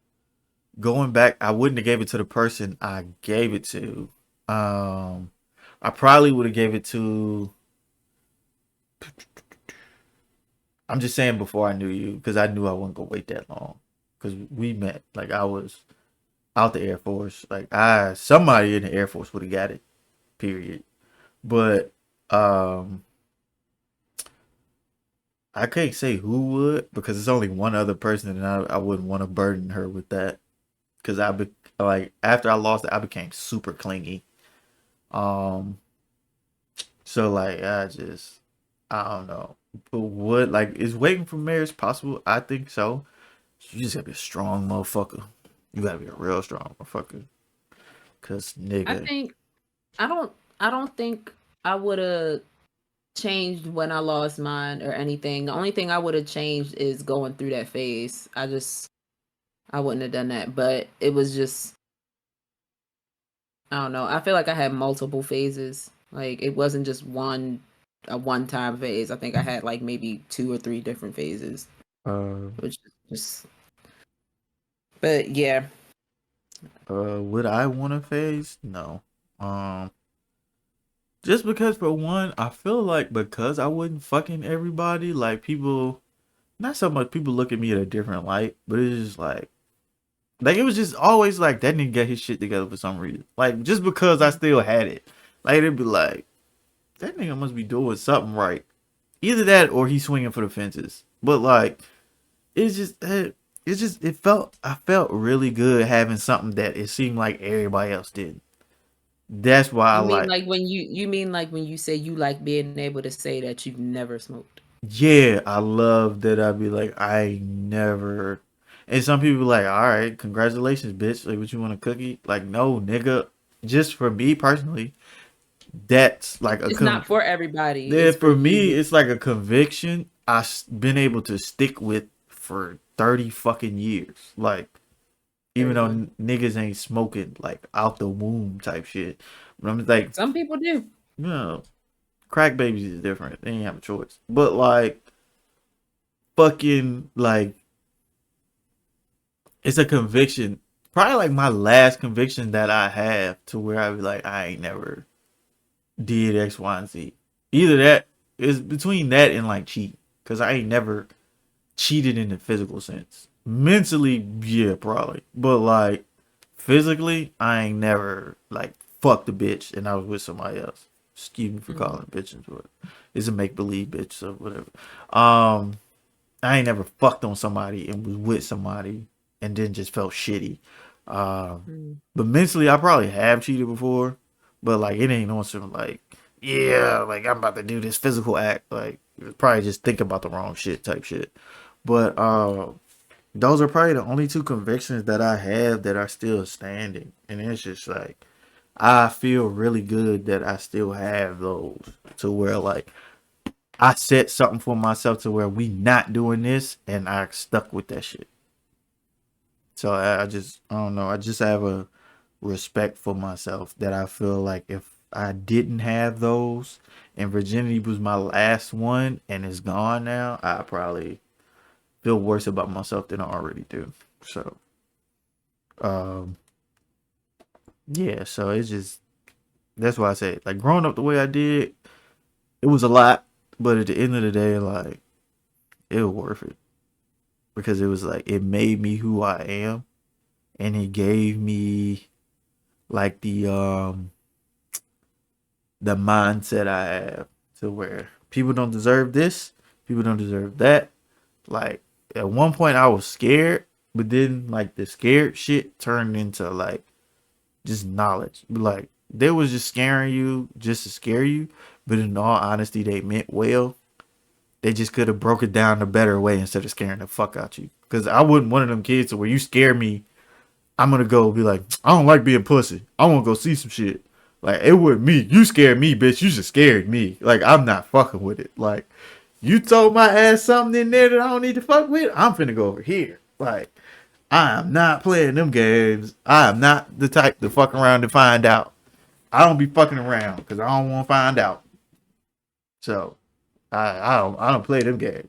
going back, I wouldn't have gave it to the person I gave it to. Um, I probably would have gave it to. I'm just saying before I knew you because I knew I wasn't gonna wait that long because we met. Like I was out the Air Force. Like somebody in the Air Force would have got it. Period. But um, I can't say who would because it's only one other person, and I wouldn't want to burden her with that because like after I lost it, I became super clingy. Um, so like I don't know. But what like is waiting for marriage possible? I think so. You just gotta be a strong motherfucker. You gotta be a real strong motherfucker. Cause I nigga, think I don't I don't think I would have changed when I lost mine or anything. The only thing I would have changed is going through that phase. I wouldn't have done that, but it was just I don't know. I feel like I had multiple phases. Like it wasn't just a one time phase. I think I had like maybe two or three different phases, uh, which just but yeah. would I want to phase? No. Um, just because for one, I feel like because I wasn't fucking everybody, like people, not so much people look at me in a different light, but it's just like it was just always like that nigga get his shit together for some reason. Like just because I still had it, like it'd be like that nigga must be doing something right. Either that or he's swinging for the fences. But like it felt I felt really good having something that it seemed like everybody else did. That's why I like. You mean like when you say you like being able to say that you've never smoked? Yeah, I love that. I'd be like, I never. And some people be like, all right, congratulations, bitch. Like, what you want a cookie? Like, no, nigga. Just for me personally, that's like It's not for everybody. It's for for me, you. it's like a conviction been able to stick with for 30 fucking years. Like, even though 31. niggas ain't smoking like out the womb type shit. But I'm just like, Some people do. you know, crack babies is different. They ain't have a choice. But like, fucking like it's a conviction. Probably like my last conviction that I have to where I be like, I ain't never did X, Y, and Z. Either that is between that and like cheat. Cause I ain't never cheated in the physical sense. Mentally, yeah, probably. But like physically, I ain't never like fucked a bitch and I was with somebody else. Excuse me for Mm, calling bitches, but it's a make believe bitch, so whatever. Um I ain't never fucked on somebody and was with somebody and then just felt shitty. Um, mm, but mentally, I probably have cheated before, but like it ain't on some like, yeah, like I'm about to do this physical act. Like probably just think about the wrong shit type shit. But those are probably the only two convictions that I have that are still standing, and it's just like I feel really good that I still have those to where like I set something for myself to where we not doing this, and I stuck with that shit. So I don't know. I just have a respect for myself that I feel like if I didn't have those, and virginity was my last one, and it's gone now, I probably feel worse about myself than I already do. So, um, yeah. So it's just that's why I say like growing up the way I did, it was a lot, but at the end of the day, like it was worth it because it was like it made me who I am and it gave me like the mindset I have to where people don't deserve this, people don't deserve that. Like at one point I was scared, but then like the scared shit turned into like just knowledge. Like they was just scaring you just to scare you, but in all honesty, they meant well. They just could have broke it down a better way instead of scaring the fuck out you. Cause I wouldn't one of them kids where you scare me, I'm gonna go be like, I don't like being pussy. I wanna go see some shit. Like it wasn't me. You scared me, bitch. You just scared me. Like I'm not fucking with it. Like you told my ass something in there that I don't need to fuck with. I'm finna go over here. Like I am not playing them games. I am not the type to fuck around to find out. I don't be fucking around because I don't want to find out. So I don't play them games.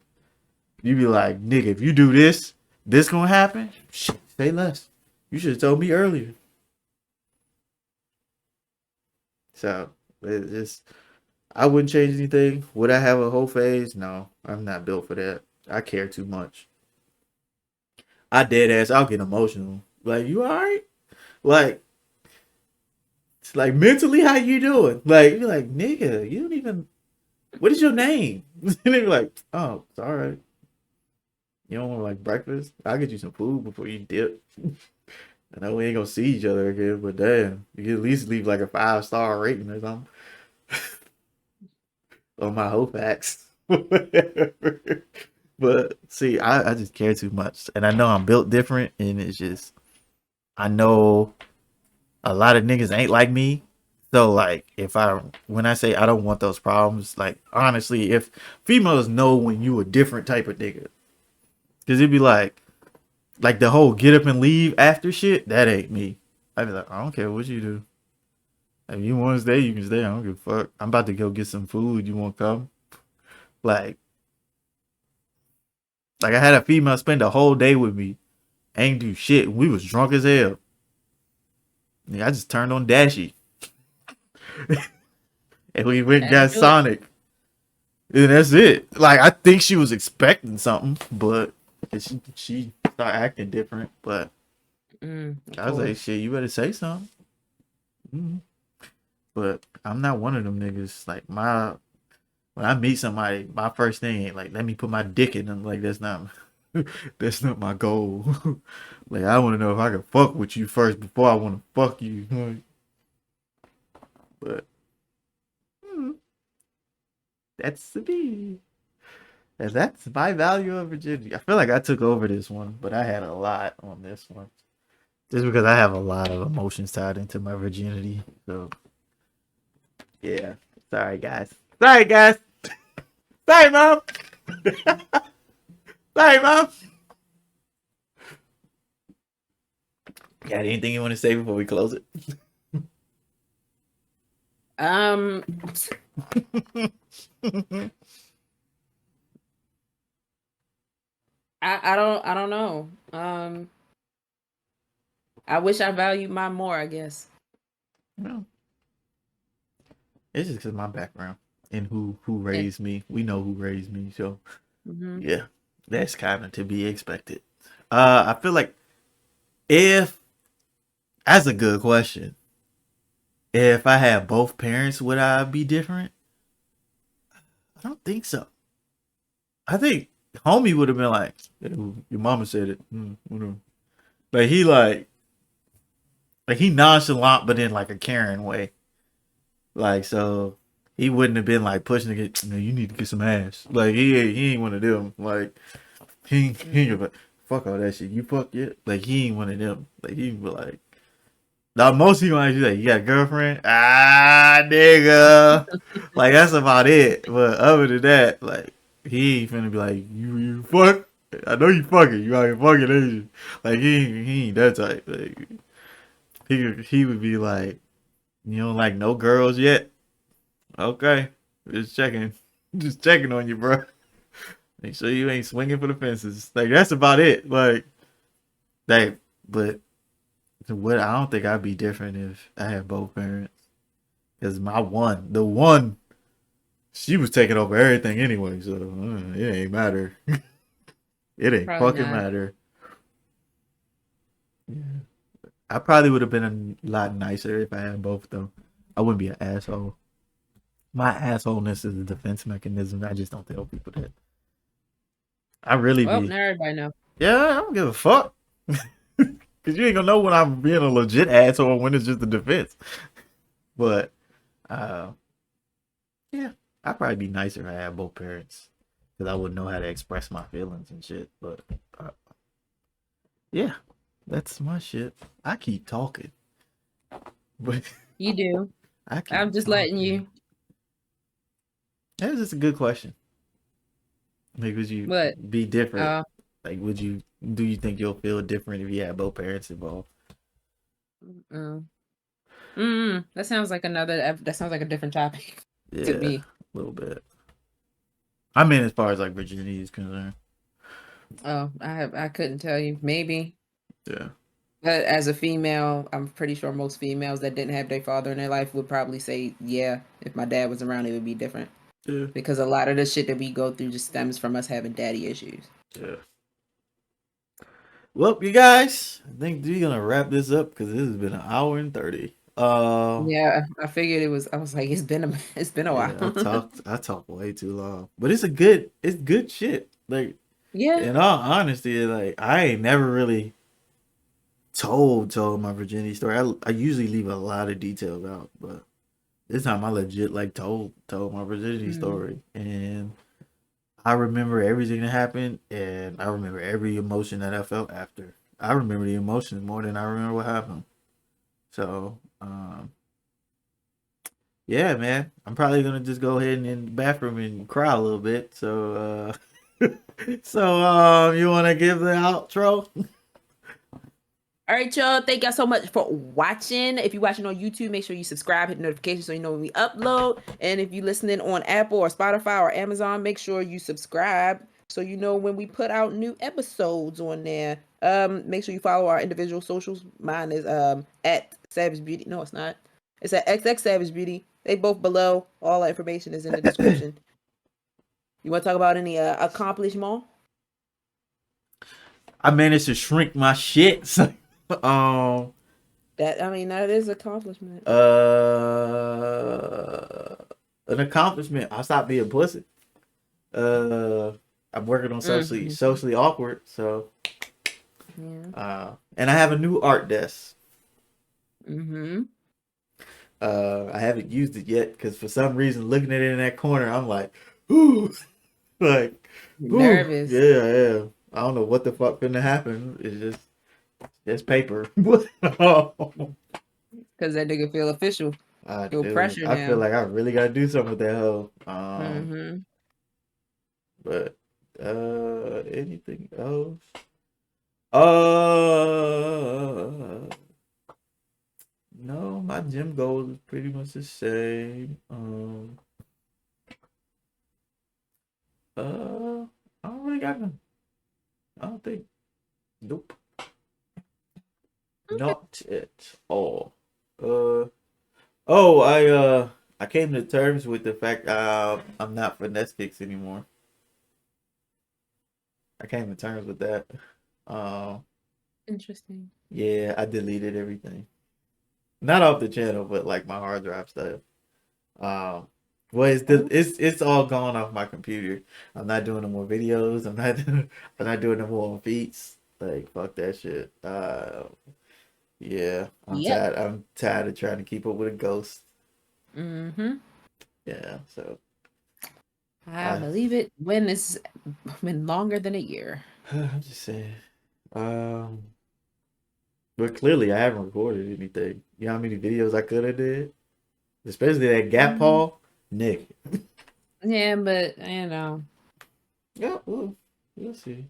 You be like, nigga, if you do this, this gonna happen. Shit, say less. You should have told me earlier. So it's I wouldn't change anything. Would I have a whole phase? No, I'm not built for that. I care too much. I dead ass. I'll get emotional. Like you all right? Like it's like mentally, how you doing? Like you're like nigga, you don't even. What is your name? And they're like, oh, it's all right. You don't want like breakfast? I'll get you some food before you dip. I know we ain't gonna see each other again, but damn, you can at least leave like a 5-star rating or something on my whole facts. But see, I just care too much, and I know I'm built different, and it's just I know a lot of niggas ain't like me. So like, if I when I say I don't want those problems, like honestly, if females know when you a different type of nigga, because it'd be like the whole get up and leave after shit, that ain't me. I'd be like, I don't care what you do. If you want to stay, you can stay. I don't give a fuck. I'm about to go get some food. You want to come? Like, like I had a female spend a whole day with me, ain't do shit. We was drunk as hell. Yeah, I just turned on Dashy, and we went and That'll got do it. Sonic, and that's it. Like I think she was expecting something, but she started acting different. But Of I was like, course. shit, you better say something. Mhm. But I'm not one of them niggas. Like my when I meet somebody, my first thing ain't like let me put my dick in them. Like that's not that's not my goal. Like I want to know if I can fuck with you first before I want to fuck you. But hmm, that's the me. And that's my value of virginity. I feel like I took over this one, but I had a lot on this one. Just because I have a lot of emotions tied into my virginity. So yeah. Sorry guys. Sorry guys. Sorry mom. Sorry mom. Got anything you want to say before we close it? Um, I don't know. I wish I valued mine more, I guess. No. It's just because my background and who Yeah. raised me. We know who raised me, so Mm-hmm. yeah, that's kind of to be expected. I feel like if that's a good question. If I had both parents, would I be different? I don't think so. I think homie would have been like, "Hey, your mama said it. Whatever." Like he nonchalant, but in like a caring way. Like so, he wouldn't have been like pushing to get. You need to get some ass. Like he ain't one of them. Like he Mm-hmm. ain't like fuck all that shit. You fuck it. Like he ain't one of them. Like he be like. Now most people actually like, you got a girlfriend? Ah, nigga. Like that's about it. But other than that, like he ain't finna be like, you fuck. I know you fucking. You out here fucking, ain't you? Like he ain't that type. Like he would be like, you don't like no girls yet? Okay, just checking, just checking on you, bro. Make sure you ain't swinging for the fences. Like that's about it. Like that, but what I don't think I'd be different if I had both parents. Cause the one, she was taking over everything anyway, so it ain't matter. It ain't Probably fucking not. matter. Yeah. I probably would have been a lot nicer if I had both though. I wouldn't be an asshole. My assholeness is a defense mechanism. I just don't tell people that. I really Well, be. now everybody know. Yeah, I don't give a fuck. Because you ain't gonna know when I'm being a legit asshole or when it's just a defense. But uh, yeah, I'd probably be nicer if I had both parents, because I wouldn't know how to express my feelings and shit. But uh, yeah, that's my shit. I keep talking, but You do. I keep I'm just letting talking. you. That was just a good question. Like, would you What? be different? Uh, Like, would you? Do you think you'll feel different if you had both parents involved? uh, that sounds like that sounds like a different topic to Yeah, me. a little bit. I mean, as far as like virginity is concerned. Oh, I couldn't tell you. Maybe. Yeah. But as a female, I'm pretty sure most females that didn't have their father in their life would probably say, yeah, if my dad was around, it would be different. Yeah. Because a lot of the shit that we go through just stems from us having daddy issues. Yeah. Well, you guys, I think we're gonna wrap this up because this has been an hour and 30. Yeah, I figured it was. I was like, it's been a while. Yeah, I talked way too long, but it's good shit. Like, Yeah. in all honesty, like I ain't never really told my virginity story. I usually leave a lot of details out, but this time I legit like told my virginity Mm. story, and I remember everything that happened, and I remember every emotion that I felt after. I remember the emotions more than I remember what happened. So, yeah, man, I'm probably gonna just go ahead and in the bathroom and cry a little bit. So, you want to give the outro? All right, y'all. Thank y'all so much for watching. If you're watching on YouTube, make sure you subscribe, hit notifications so you know when we upload. And if you're listening on Apple or Spotify or Amazon, make sure you subscribe so you know when we put out new episodes on there. Make sure you follow our individual socials. Mine is at Savage Beauty. No, it's not. It's at XX Savage Beauty. They both below. All that information is in the description. You want to talk about any accomplishment? I managed to shrink my shit. So, um, That is accomplishment. uh, an accomplishment. I stopped being pussy. Uh, I'm working on Mm-hmm. socially awkward. So, Yeah. and I have a new art desk. Mm-hmm. I haven't used it yet because for some reason, looking at it in that corner, I'm like, ooh, like, ooh, Nervous yeah. I don't know what the fuck finna happen. It's paper. because that nigga feel official. Feel pressure I feel now. like I really gotta do something with that hoe. Mm-hmm. But anything else? Uh, no, my gym goals is pretty much the same. I don't really got none. I don't think. Nope. Okay. Not at all. Uh oh, I came to terms with the fact I'm not finesse kicks anymore. I came to terms with that. Um Interesting. yeah, I deleted everything. Not off the channel, but like my hard drive stuff. Um well Oh, it's all gone off my computer. I'm not doing no more videos. I'm not doing no more feats. Like fuck that shit. Yeah, yep. I'm tired of trying to keep up with a ghost. Mm-hmm. Yeah, so I I believe it when it's been longer than a year. I'm just saying. Um, but clearly I haven't recorded anything. You know how many videos I could have did, especially that gap Mhm. Paul, Nick. Yeah, but you know. Yeah, well, we'll see.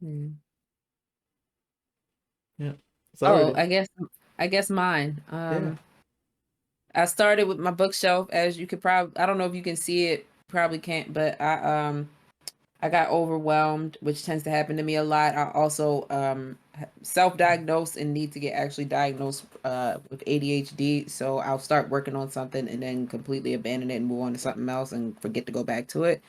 Mm. Yeah, Oh, sorry. I guess mine. Yeah, I started with my bookshelf, as you could probably. I don't know if you can see it. Probably can't, but I got overwhelmed, which tends to happen to me a lot. I also self-diagnosed and need to get actually diagnosed with ADHD. So I'll start working on something and then completely abandon it and move on to something else and forget to go back to it.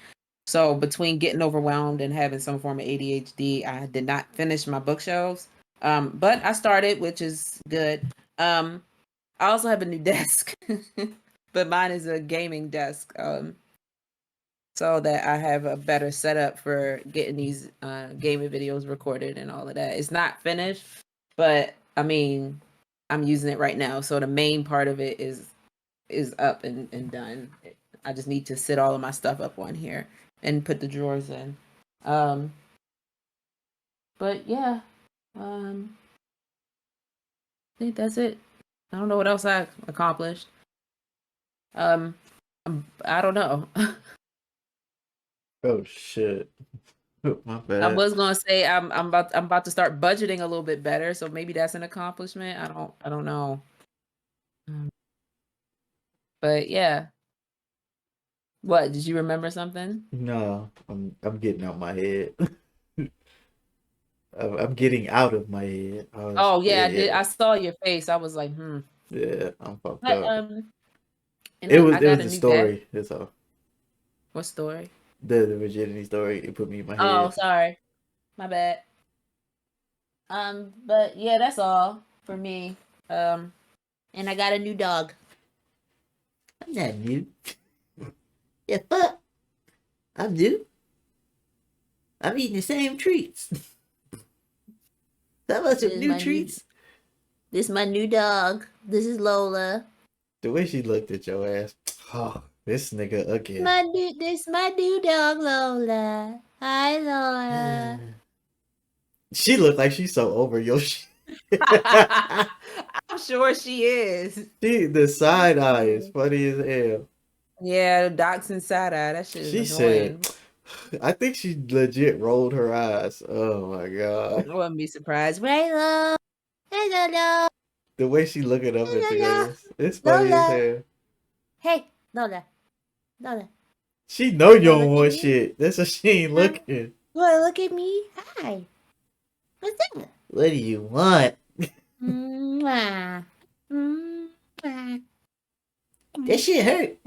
So between getting overwhelmed and having some form of ADHD, I did not finish my bookshelves. But I started, which is good. I also have a new desk, but mine is a gaming desk. So that I have a better setup for getting these gaming videos recorded and all of that. It's not finished, But I mean, I'm using it right now, so the main part of it is up and done. I just need to sit all of my stuff up on here and put the drawers in. Um, but yeah, I think that's it. I don't know what else I accomplished. Um, I don't know. Oh shit. My I bad. was gonna say I'm about to start budgeting a little bit better, so maybe that's an accomplishment. I don't know. Um, But yeah, what did you remember something? No, I'm getting out my head. I'm getting out of my head. I was Oh yeah, I did. yeah, I saw your face. I was like, hmm. yeah, I'm fucked But up. and I It got was a the new dad. story. That's all. What story? The virginity story. It put me in my Oh, head. sorry, my bad. But yeah, that's all for me. Um, and I got a new dog. I'm not new. Yeah, fuck. I'm new. I'm eating the same treats. How about This some is new my new. treats? This is my new dog. This is Lola. The way she looked at your ass. Oh, this nigga again. This my new dog Lola. Hi Lola. She looked like she's so over your shit. I'm sure she is. The side eye is funny as hell. Yeah, docs and side eye. That shit is She said, annoying. I think she legit rolled her eyes. Oh my god. I wouldn't be surprised. Right, Lola. Hey, Lola. The way she looking up Hey, at Lola. your ass. It's funny as Lola. hell. Hey, Lola. Lola. She know you You wanna don't look at want me? shit. That's why she ain't Huh? looking. You wanna look at me? Hi. What's that? What do you want? Mwah. Mwah. That shit hurt.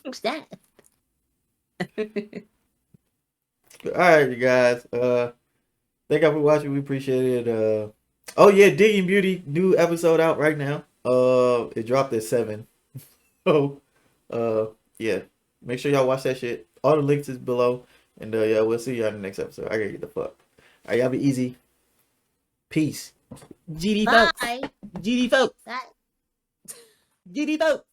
What's that? Alright, you guys. Thank you for watching. We appreciate it. Oh yeah, Digging Beauty, new episode out right now. It dropped at 7. So yeah. Make sure y'all watch that shit. All the links is below. And yeah, we'll see y'all in the next episode. I gotta get the fuck. Alright, y'all be easy. Peace. GD folks. Bye. GD folks. Bye. GD folks.